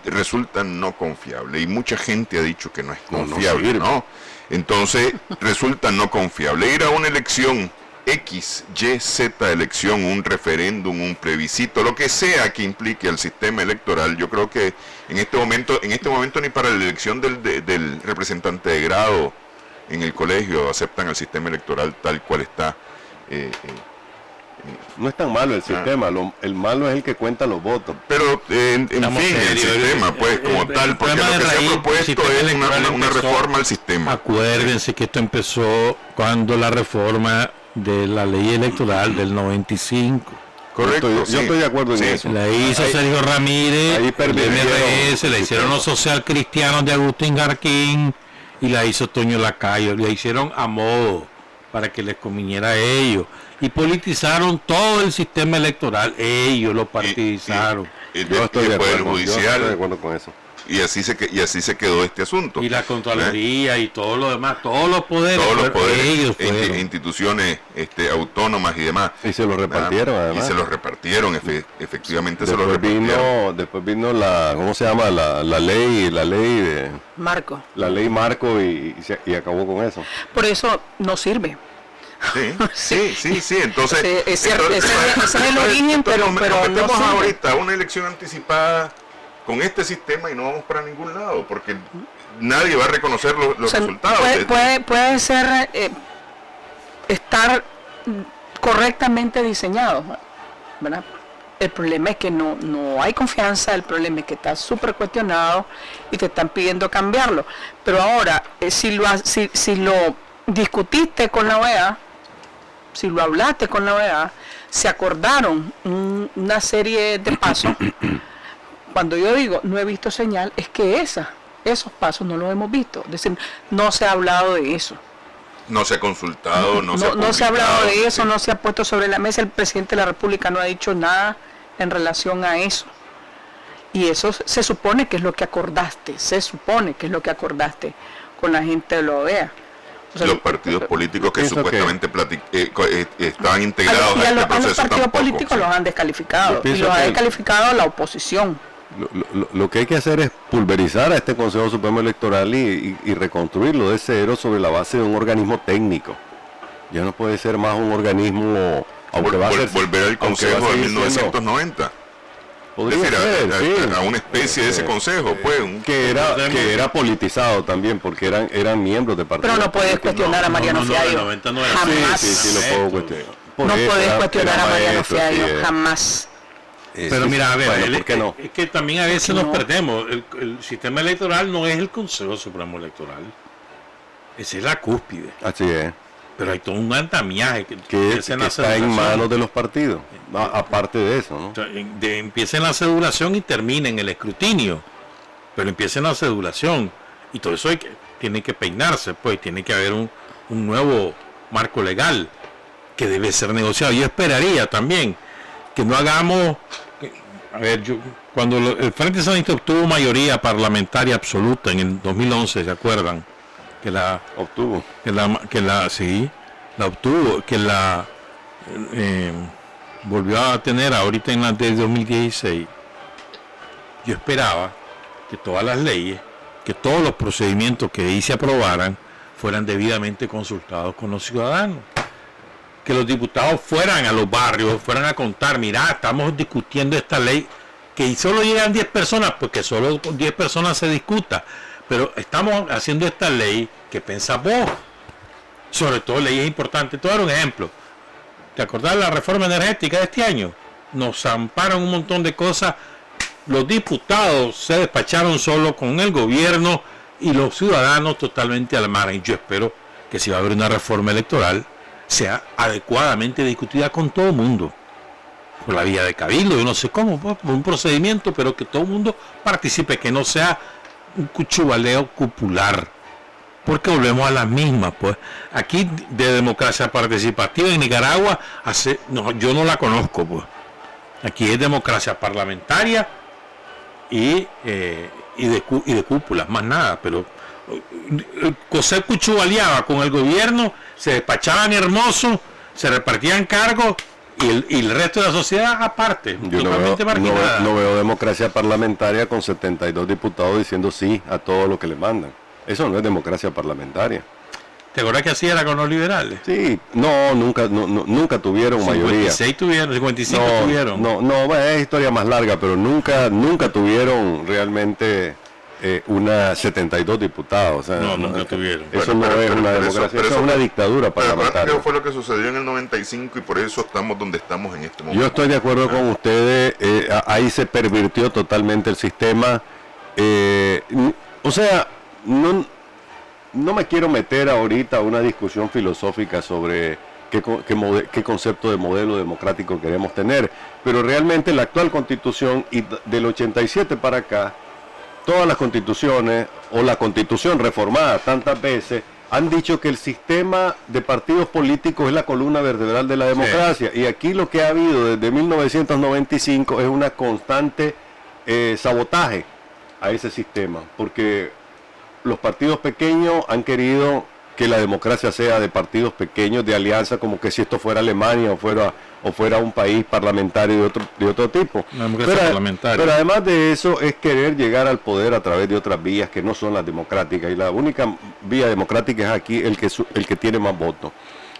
resulta no confiable, y mucha gente ha dicho que no es confiable, ¿no? Entonces resulta no confiable. Ir a una elección X, Y, Z elección, un referéndum, un plebiscito, lo que sea que implique el sistema electoral, yo creo que en este momento ni para la elección del representante de grado en el colegio aceptan el sistema electoral tal cual está. No es tan malo el sistema, el malo es el que cuenta los votos. Pero en fin, el sistema pues como tal, porque lo que se ha propuesto es una reforma al sistema. Acuérdense que esto empezó cuando la reforma de la ley electoral del 95. Correcto, yo estoy de acuerdo en eso. La hizo Sergio Ramírez, el MRS, la hicieron los social cristianos de Agustín Jarquín y la hizo Toño Lacayo, la hicieron a modo para que les conviniera a ellos, y politizaron todo el sistema electoral, ellos lo partidizaron. Yo estoy de acuerdo con eso. Y así se quedó este asunto. Y la Contraloría y todo lo demás, todos los poderes ellos instituciones autónomas y demás. Y se lo repartieron, además. Y se los repartieron, efectivamente después se los repartieron. Después vino la, ¿cómo se llama? La ley de... Marco. La ley Marco y acabó con eso. Por eso no sirve. Sí. Entonces, ese es el origen, pero nos metemos no ahorita a una elección anticipada con este sistema y no vamos para ningún lado, porque nadie va a reconocer los resultados. Puede ser estar correctamente diseñado, ¿verdad? El problema es que no hay confianza, el problema es que está súper cuestionado y te están pidiendo cambiarlo. Pero ahora, si lo discutiste con la OEA, si lo hablaste con la OEA, se acordaron una serie de pasos. Cuando yo digo no he visto señal, es que esos pasos no los hemos visto. Es decir, no se ha hablado de eso. No se ha consultado, no se ha hablado de eso, no se ha puesto sobre la mesa. El presidente de la República no ha dicho nada en relación a eso. Y eso se supone que es lo que acordaste, con la gente de la OEA. O sea, los partidos políticos que supuestamente estaban integrados a este proceso. Los partidos políticos los han descalificado, y los ha descalificado la oposición. Lo que hay que hacer es pulverizar a este Consejo Supremo Electoral y reconstruirlo de cero sobre la base de un organismo técnico. Ya no puede ser más un organismo, aunque va a ser, volver al Consejo de 1990. Podría ser, a una especie de ese consejo, pues. Que era politizado también, porque eran miembros de partidos. Pero no puedes cuestionar a Mariano Fiallo. Jamás. Sí, lo puedo cuestionar. No puedes cuestionar a Mariano Fiallo, jamás. Pero mira, a ver, ¿por qué no? Es que también a veces nos perdemos. El sistema electoral no es el Consejo Supremo Electoral. Esa es la cúspide. Así es. Pero hay todo un andamiaje que está en manos de los partidos. Aparte de eso, ¿no? O sea, empieza en la cedulación y termina en el escrutinio. Pero empieza en la cedulación. Y todo eso tiene que peinarse, pues. Tiene que haber un nuevo marco legal que debe ser negociado. Yo esperaría también que no hagamos... cuando el Frente Sandinista obtuvo mayoría parlamentaria absoluta en el 2011, ¿se acuerdan? Que la obtuvo, volvió a tener ahorita en la de 2016. Yo esperaba que todas las leyes, que todos los procedimientos que ahí se aprobaran fueran debidamente consultados con los ciudadanos, que los diputados fueran a los barrios, fueran a contar, mira, estamos discutiendo esta ley, que solo llegan 10 personas, porque solo con 10 personas se discuta. Pero estamos haciendo esta ley que pensás vos, sobre todo leyes importantes. Te voy a dar un ejemplo. ¿Te acordás de la reforma energética de este año? Nos amparan un montón de cosas. Los diputados se despacharon solo con el gobierno y los ciudadanos totalmente al margen. Yo espero que si va a haber una reforma electoral sea adecuadamente discutida con todo el mundo. Por la vía de cabildo, yo no sé cómo, por un procedimiento, pero que todo el mundo participe, que no sea un cuchubaleo cupular, porque volvemos a las mismas. Pues aquí de democracia participativa en Nicaragua, yo no la conozco. Pues aquí es democracia parlamentaria y de cúpulas, más nada. Pero José Cuchú aliaba con el gobierno, se despachaban hermosos, se repartían cargos y el resto de la sociedad aparte. Yo no veo democracia parlamentaria con 72 diputados diciendo sí a todo lo que le mandan. Eso no es democracia parlamentaria. ¿Te acuerdas que así era con los liberales? Sí, nunca tuvieron 56 mayoría. 56 tuvieron, 55 tuvieron. Bueno, es historia más larga, pero nunca tuvieron realmente una 72 diputados. O sea, nunca tuvieron. Eso no es una democracia, eso es una dictadura parlamentaria. Pero fue lo que sucedió en el 95 y por eso estamos donde estamos en este momento. Yo estoy de acuerdo con ustedes, ahí se pervirtió totalmente el sistema. O sea, no me quiero meter ahorita a una discusión filosófica sobre qué concepto de modelo democrático queremos tener, pero realmente la actual constitución y del 87 para acá, todas las constituciones o la constitución reformada tantas veces han dicho que el sistema de partidos políticos es la columna vertebral de la democracia, y aquí lo que ha habido desde 1995 es una constante sabotaje a ese sistema, porque los partidos pequeños han querido que la democracia sea de partidos pequeños, de alianza, como que si esto fuera Alemania o fuera un país parlamentario de otro tipo. Pero además de eso es querer llegar al poder a través de otras vías que no son las democráticas, y la única vía democrática es aquí el que tiene más votos.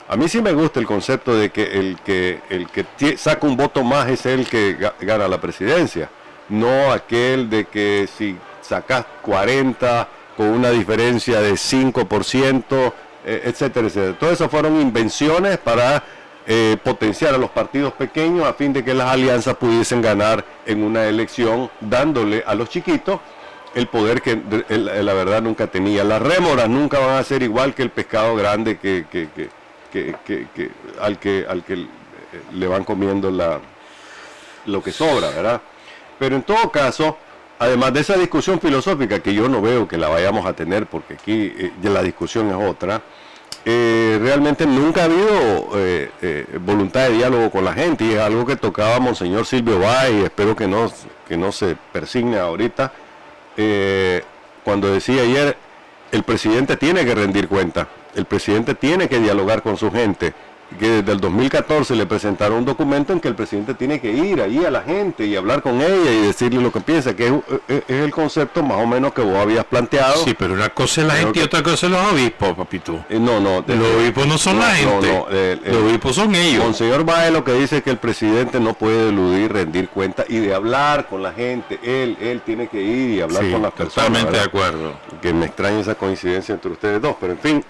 A mí sí me gusta el concepto de que el que saca un voto más es el que gana la presidencia, no aquel de que si sacas 40 con una diferencia de 5%, etcétera, etcétera. Todas esas fueron invenciones para potenciar a los partidos pequeños a fin de que las alianzas pudiesen ganar en una elección, dándole a los chiquitos el poder que la verdad nunca tenía. Las rémoras nunca van a ser igual que el pescado grande al que le van comiendo lo que sobra, ¿verdad? Pero en todo caso, además de esa discusión filosófica, que yo no veo que la vayamos a tener, porque aquí ya la discusión es otra, realmente nunca ha habido voluntad de diálogo con la gente, y es algo que tocaba Monseñor Silvio Báez, y espero que no se persigne ahorita, cuando decía ayer, el presidente tiene que rendir cuenta, el presidente tiene que dialogar con su gente, que desde el 2014 le presentaron un documento en que el presidente tiene que ir allí a la gente y hablar con ella y decirle lo que piensa, que es el concepto más o menos que vos habías planteado. Sí, pero una cosa es la gente y otra cosa es los obispos, papito. Los obispos no son la gente, los obispos son ellos. Monseñor Báez lo que dice es que el presidente no puede eludir rendir cuenta y de hablar con la gente, él tiene que ir y hablar con las personas. Totalmente de acuerdo. Que me extraña esa coincidencia entre ustedes dos, pero en fin,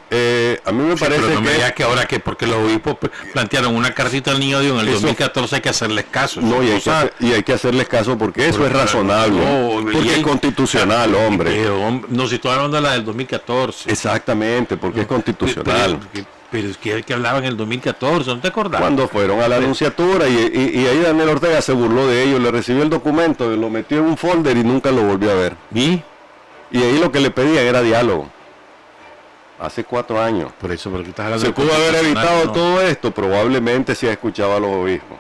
a mí me parece pero no me digas que ahora que porque los obispos plantearon una cartita al niño Dios en el 2014 hay que hacerles caso. No, y hay que hacerles caso porque eso es razonable, porque es constitucional, hombre. No, si estoy hablando de la del 2014. Exactamente, porque es constitucional. Pero es que hablaba en el 2014, ¿no te acordás? Cuando fueron a la anunciatura y ahí Daniel Ortega se burló de ellos, le recibió el documento, lo metió en un folder y nunca lo volvió a ver. Y ahí lo que le pedían era diálogo. Hace 4 años. Por eso, porque se pudo haber evitado todo esto, probablemente si escuchaba a los obispos.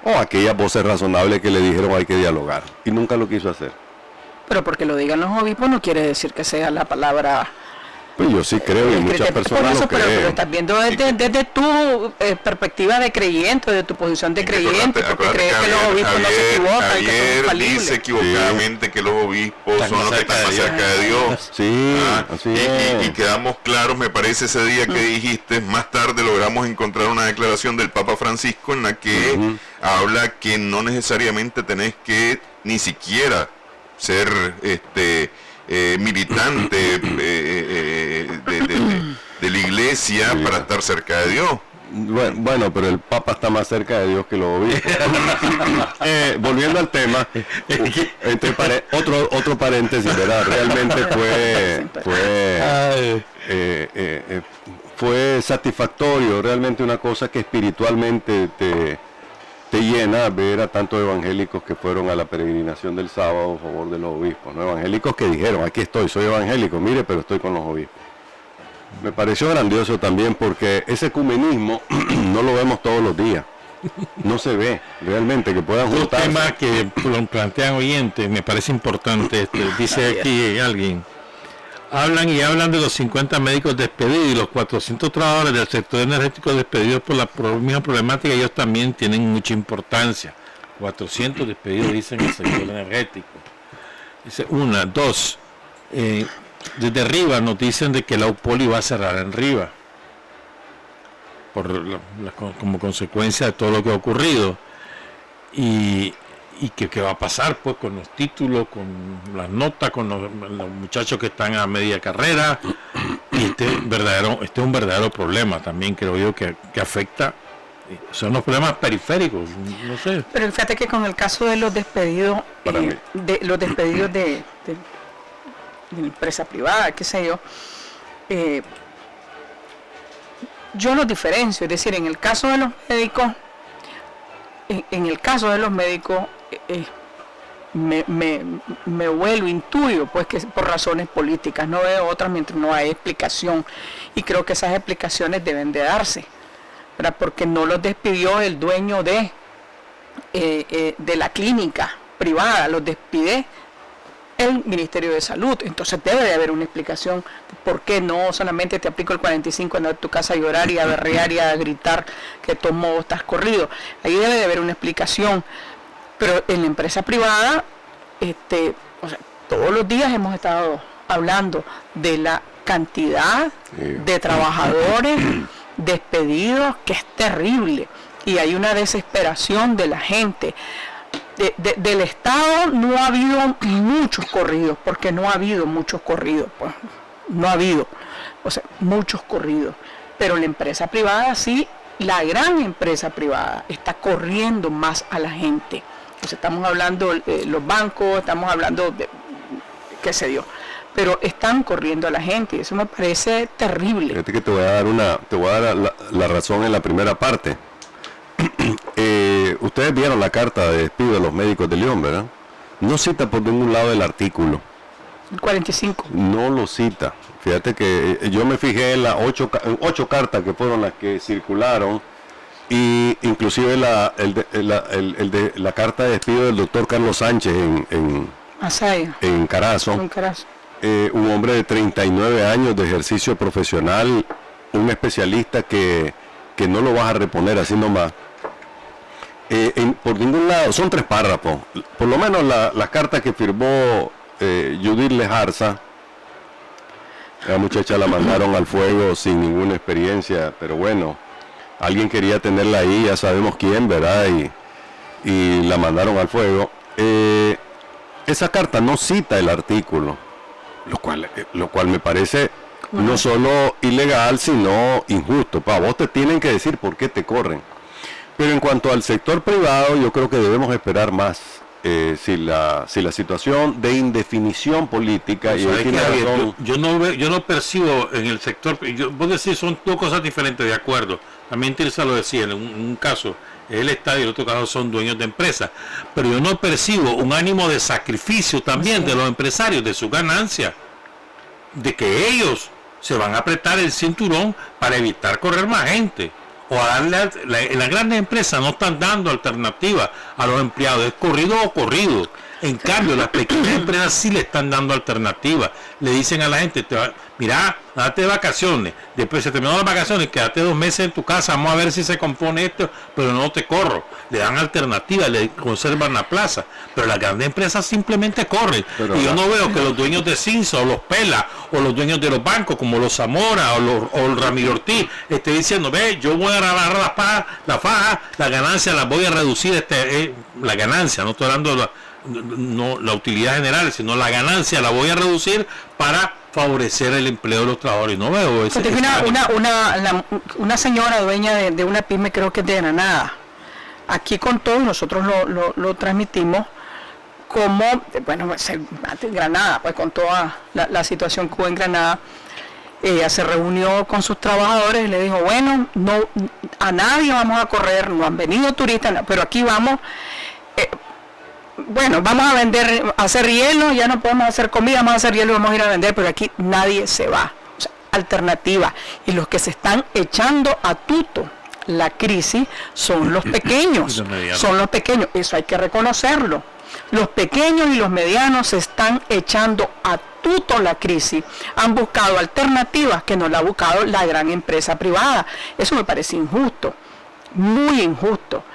O aquellas voces razonables que le dijeron hay que dialogar. Y nunca lo quiso hacer. Pero porque lo digan los obispos no quiere decir que sea la palabra... Pues yo sí creo, y muchas personas lo creen. Pero estás viendo desde tu perspectiva de creyente, de tu posición de creyente, porque crees que los obispos no se equivocan, que son infalibles. Dice equivocadamente que los obispos son los que están más cerca de Dios. Sí, así es. Y quedamos claros, me parece, ese día que dijiste. Más tarde logramos encontrar una declaración del Papa Francisco en la que habla que no necesariamente tenés que ni siquiera ser militante de la iglesia para estar cerca de Dios. Bueno, pero el Papa está más cerca de Dios que los obispos. Volviendo al tema, otro paréntesis, ¿verdad? Realmente fue satisfactorio, realmente una cosa que espiritualmente te llena ver a tantos evangélicos que fueron a la peregrinación del sábado a favor de los obispos, ¿no? Evangélicos que dijeron, aquí estoy, soy evangélico, mire, pero estoy con los obispos. Me pareció grandioso también porque ese ecumenismo no lo vemos todos los días. No se ve realmente que puedan juntarse. Un tema que lo plantean oyentes, me parece importante. Dice aquí alguien. Hablan de los 50 médicos despedidos y los 400 trabajadores del sector energético despedidos por la misma problemática. Ellos también tienen mucha importancia. 400 despedidos, dicen, en el sector energético. Dice, una, dos. Desde arriba nos dicen de que la UPOLI va a cerrar en Riva como consecuencia de todo lo que ha ocurrido y qué va a pasar pues con los títulos, con las notas, con los muchachos que están a media carrera. Y este es un verdadero problema también, creo yo, que afecta. Son los problemas periféricos, no sé. Pero fíjate que con el caso de los despedidos, de empresa privada, qué sé yo, yo los diferencio, es decir, en el caso de los médicos, me vuelo, intuyo, pues que por razones políticas, no veo otras mientras no hay explicación, y creo que esas explicaciones deben de darse, ¿verdad? Porque no los despidió el dueño de la clínica privada, los despide el Ministerio de Salud. Entonces debe de haber una explicación por qué no solamente te aplico el 45 en tu casa a llorar y a berrear y a gritar que tomo estás corrido. Ahí debe de haber una explicación. Pero en la empresa privada, todos los días hemos estado hablando de la cantidad de trabajadores despedidos, que es terrible, y hay una desesperación de la gente. Del Estado no ha habido muchos corridos, porque no ha habido muchos corridos, pues no ha habido, muchos corridos, pero la empresa privada sí, la gran empresa privada está corriendo más a la gente. Estamos hablando de los bancos, estamos hablando de qué sé yo, pero están corriendo a la gente y eso me parece terrible. Fíjate que te voy a dar la razón en la primera parte. Ustedes vieron la carta de despido de los médicos de León, ¿verdad? No cita por ningún lado el artículo. El 45. No lo cita. Fíjate que yo me fijé en las 8 cartas que fueron las que circularon, y inclusive la carta de despido del doctor Carlos Sánchez en Carazo. Un hombre de 39 años de ejercicio profesional, un especialista que no lo vas a reponer así nomás. Por ningún lado, son 3 párrafos, por lo menos las cartas que firmó Judith Lejarza. La muchacha la mandaron al fuego sin ninguna experiencia, pero bueno, alguien quería tenerla ahí, ya sabemos quién, ¿verdad? Y la mandaron al fuego. Esa carta no cita el artículo, lo cual me parece no solo ilegal, sino injusto. Para vos te tienen que decir por qué te corren. Pero en cuanto al sector privado, yo creo que debemos esperar más. Si la situación de indefinición política y yo no percibo en el sector, vos decís son 2 cosas diferentes, de acuerdo. También Tirsa lo decía, en un caso es el Estado y en otro caso son dueños de empresas, pero yo no percibo un ánimo de sacrificio también de los empresarios, de su ganancia, de que ellos se van a apretar el cinturón para evitar correr más gente. O a darle las grandes empresas no están dando alternativas a los empleados, es corrido o corrido. En cambio, las pequeñas empresas sí le están dando alternativas. Le dicen a la gente, mira, date vacaciones, después se terminó las vacaciones, quédate 2 meses en tu casa, vamos a ver si se compone esto, pero no te corro. Le dan alternativas, le conservan la plaza, pero las grandes empresas simplemente corren. Y yo no veo que los dueños de Cinza o los Pela o los dueños de los bancos como los Zamora o el Ramiro Ortiz esté diciendo, ve, yo voy a agarrar la faja, la ganancia la voy a reducir, la ganancia, no estoy hablando de la utilidad general, sino la ganancia la voy a reducir para favorecer el empleo de los trabajadores. No veo ese. Una señora dueña de una pyme, creo que es de Granada. Aquí con todos nosotros lo transmitimos como, bueno, en Granada, pues con toda la situación que hubo en Granada. Ella se reunió con sus trabajadores y le dijo, bueno, no a nadie vamos a correr, no han venido turistas, pero aquí vamos, vamos a hacer hielo, ya no podemos hacer comida, vamos a hacer hielo y vamos a ir a vender, pero aquí nadie se va. O sea, alternativa. Y los que se están echando a tuto la crisis son los pequeños, eso hay que reconocerlo. Los pequeños y los medianos se están echando a tuto la crisis, han buscado alternativas que no la ha buscado la gran empresa privada. Eso me parece injusto, muy injusto,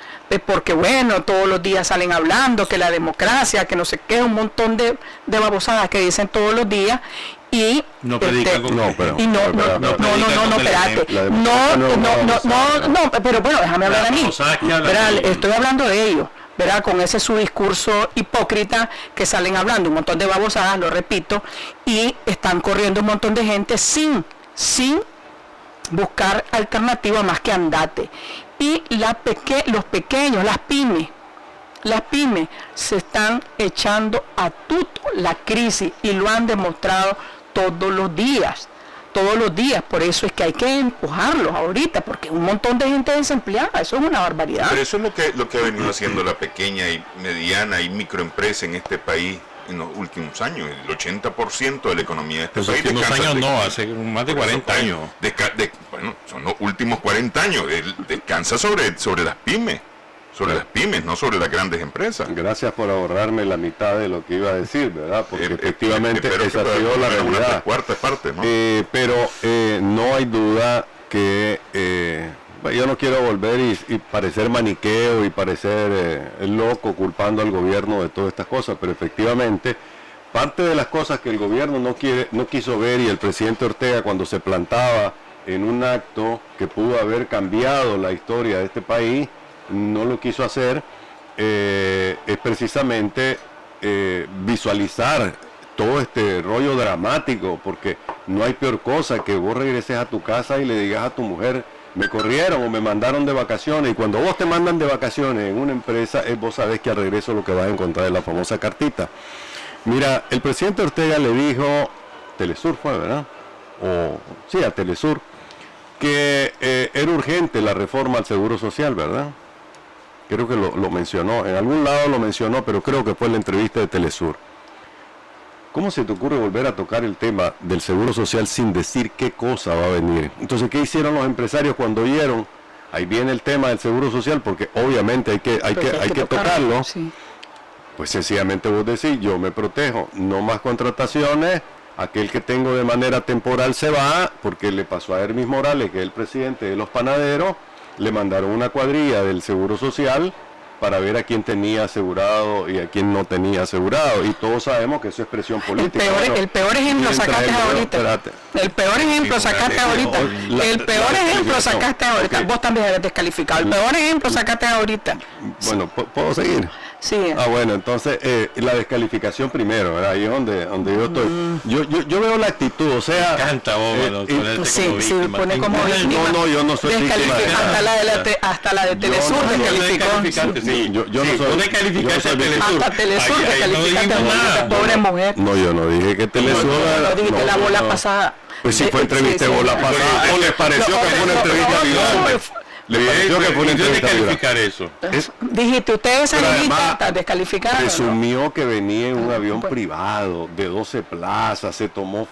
porque bueno, todos los días salen hablando que la democracia, que no sé qué, un montón de babosadas que dicen todos los días. Y no predican espérate, pero bueno, déjame hablar a mí. Estoy hablando de ellos, ¿verdad? Con ese su discurso hipócrita que salen hablando un montón de babosadas, lo repito, y están corriendo un montón de gente sin buscar alternativa más que andate. Y los pequeños, las pymes se están echando a tuto la crisis y lo han demostrado todos los días, por eso es que hay que empujarlos ahorita, porque un montón de gente desempleada, eso es una barbaridad. Pero eso es lo que ha venido haciendo la pequeña y mediana y microempresa en este país en los últimos años. El 80% de la economía de este país. Los últimos años no, hace más de 40 años. Bueno, son los últimos 40 años, descansa sobre las pymes. Sobre las pymes, no sobre las grandes empresas. Gracias por ahorrarme la mitad de lo que iba a decir, ¿verdad? Porque efectivamente esa ha sido la realidad. Una cuarta parte, ¿no? Pero no hay duda que yo no quiero volver y parecer maniqueo y parecer loco culpando al gobierno de todas estas cosas, pero efectivamente parte de las cosas que el gobierno no quiso ver, y el presidente Ortega cuando se plantaba en un acto que pudo haber cambiado la historia de este país, no lo quiso hacer, es precisamente visualizar todo este rollo dramático, porque no hay peor cosa que vos regreses a tu casa y le digas a tu mujer, me corrieron o me mandaron de vacaciones, y cuando vos te mandan de vacaciones en una empresa, vos sabés que al regreso lo que vas a encontrar es la famosa cartita. Mira, el presidente Ortega le dijo, Telesur fue, ¿verdad? Sí, a Telesur, que era urgente la reforma al Seguro Social, ¿verdad? Creo que lo mencionó, en algún lado lo mencionó, pero creo que fue en la entrevista de Telesur. ¿Cómo se te ocurre volver a tocar el tema del Seguro Social sin decir qué cosa va a venir? Entonces, ¿qué hicieron los empresarios cuando oyeron? Ahí viene el tema del Seguro Social, porque obviamente hay que tocarlo. Sí. Pues sencillamente vos decís, yo me protejo, no más contrataciones, aquel que tengo de manera temporal se va, porque le pasó a Hermis Morales, que es el presidente de los panaderos, le mandaron una cuadrilla del Seguro Social para ver a quién tenía asegurado y a quién no tenía asegurado, y todos sabemos que eso es presión política. El peor ejemplo sacaste ahorita. El peor ejemplo sacaste ahorita. El peor ejemplo sacaste ahorita. Vos también eres descalificado. El peor ejemplo sacaste ahorita. Bueno, ¿puedo seguir? Sí. Bueno, entonces la descalificación primero, ¿verdad? Ahí es donde yo estoy. Yo veo la actitud, o sea... Canta vos, sí, pone como víctima. No, yo no soy víctima. Hasta la de Telesur descalificó. Sí, yo no soy... Hasta Telesur descalificaste a pobre mujer. No, yo no dije que Telesur... No dijiste la bola pasada. Pues si fue entrevista bola pasada, ¿o les pareció que fue una entrevista viral? Le pareció que fue una entrevista descalificar eso. Dijiste, ustedes se descalificaron. Presumió que venía en un avión privado de 12 plazas, se tomó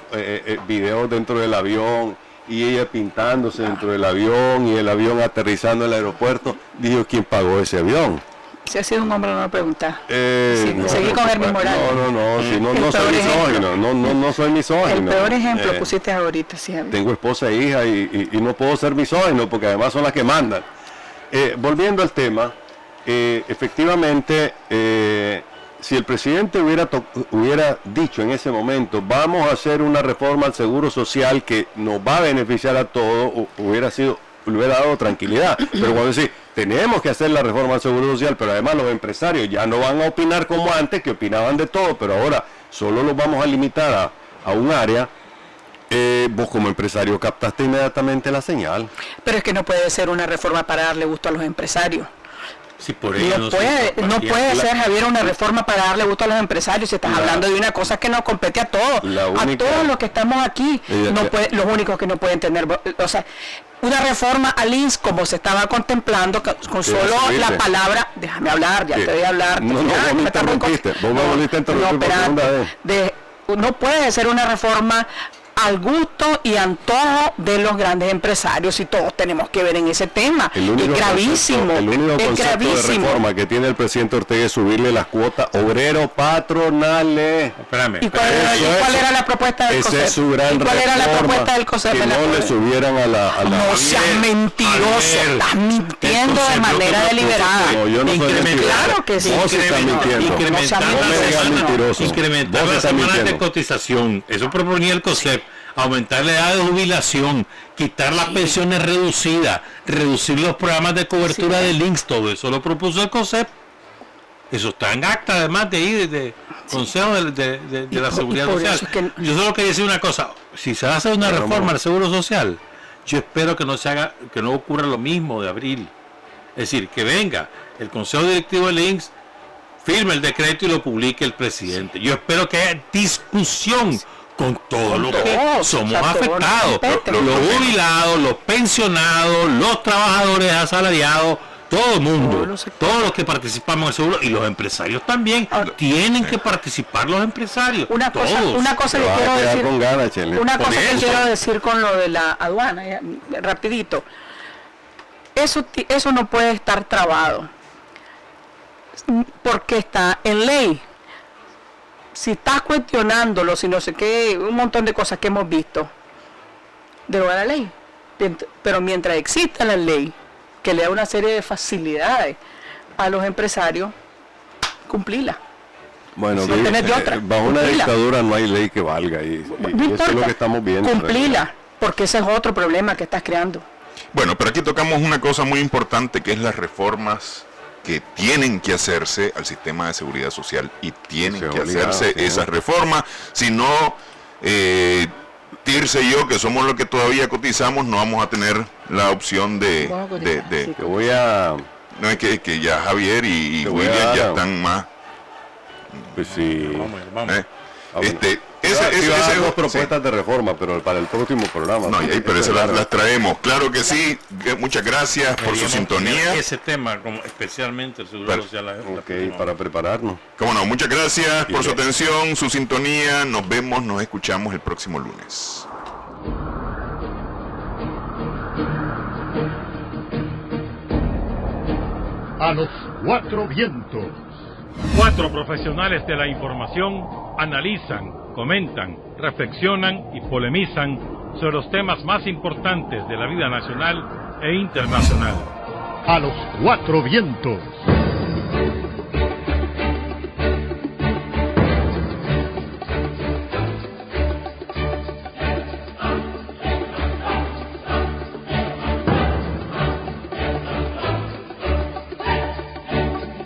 videos dentro del avión y ella pintándose dentro del avión y el avión aterrizando en el aeropuerto. Dijo, ¿quién pagó ese avión? Si ha sido un hombre, no me pregunta. Seguí con Hermis Morales. No soy misógino, no soy misógino. El peor ejemplo pusiste ahorita, sí. Tengo esposa e hija y no puedo ser misógino porque además son las que mandan. Volviendo al tema, efectivamente, si el presidente hubiera dicho en ese momento, vamos a hacer una reforma al Seguro Social que nos va a beneficiar a todos, le hubiera dado tranquilidad. Pero cuando decís, tenemos que hacer la reforma al Seguro Social, pero además los empresarios ya no van a opinar como antes, que opinaban de todo, pero ahora solo los vamos a limitar a un área, vos como empresario captaste inmediatamente la señal. Pero es que no puede ser una reforma para darle gusto a los empresarios. Sí, no puede ser, Javier, una reforma para darle gusto a los empresarios. Si estás hablando de una cosa que nos compete a todos, a todos los que estamos aquí, los únicos que no pueden tener, o sea, una reforma al INSS como se estaba contemplando con solo la palabra, déjame hablar, ya te voy a hablar. Vos me interrumpiste, vos me volviste a interrumpir por segunda vez. No puede ser una reforma al gusto y antojo de los grandes empresarios, y todos tenemos que ver en ese tema. Es gravísimo. El único concepto de reforma que tiene el presidente Ortega es subirle las cuotas obreros patronales. Espérame. ¿Y cuál era la propuesta del COSEP? Esa es su gran ¿Cuál era la propuesta del COSEP? Que no le subieran a la... No seas mentiroso, estás mintiendo de manera deliberada. No, yo no soy mentiroso. Claro que sí. Vos estás mintiendo. Incrementar las semanas de cotización. Eso proponía el COSEP. Aumentar la edad de jubilación, quitar las pensiones reducidas, reducir los programas de cobertura del INSS, todo eso lo propuso el COSEP. Eso está en acta, además de ahí, de Consejo de la Seguridad Social. Yo solo quería decir una cosa: si se hace una reforma al Seguro Social, yo espero que no ocurra lo mismo de abril. Es decir, que venga el Consejo Directivo del INSS, firme el decreto y lo publique el presidente. Yo espero que haya discusión con todos los que somos afectados, los jubilados, los pensionados, los trabajadores asalariados, todo el mundo, todos los que participamos en el seguro, y los empresarios también. Tienen que participar los empresarios. Una cosa que quiero decir con lo de la aduana, rapidito. Eso no puede estar trabado, porque está en ley. Si estás cuestionándolo, si no sé qué, un montón de cosas que hemos visto, deroga la ley. Pero mientras exista la ley, que le da una serie de facilidades a los empresarios, cumplila. Bueno, bajo una dictadura no hay ley que valga, y eso es lo que estamos viendo. Cumplila, porque ese es otro problema que estás creando. Bueno, pero aquí tocamos una cosa muy importante, que es las reformas que tienen que hacerse al sistema de seguridad social, y tienen que hacerse esas reformas. Si no, Tirse y yo, que somos los que todavía cotizamos, no vamos a tener la opción de no, es que ya Javier y William ya están más. Pues sí. Vamos. Esas dos propuestas de reforma, pero para el próximo programa. No, pero esas las traemos, claro que sí. Muchas gracias por su sintonía. Ese tema, como especialmente el seguro social. Para prepararnos. Cómo no, muchas gracias por su atención, su sintonía. Nos vemos, nos escuchamos el próximo lunes. A los cuatro vientos. 4 profesionales de la información analizan, comentan, reflexionan y polemizan sobre los temas más importantes de la vida nacional e internacional. A los cuatro vientos.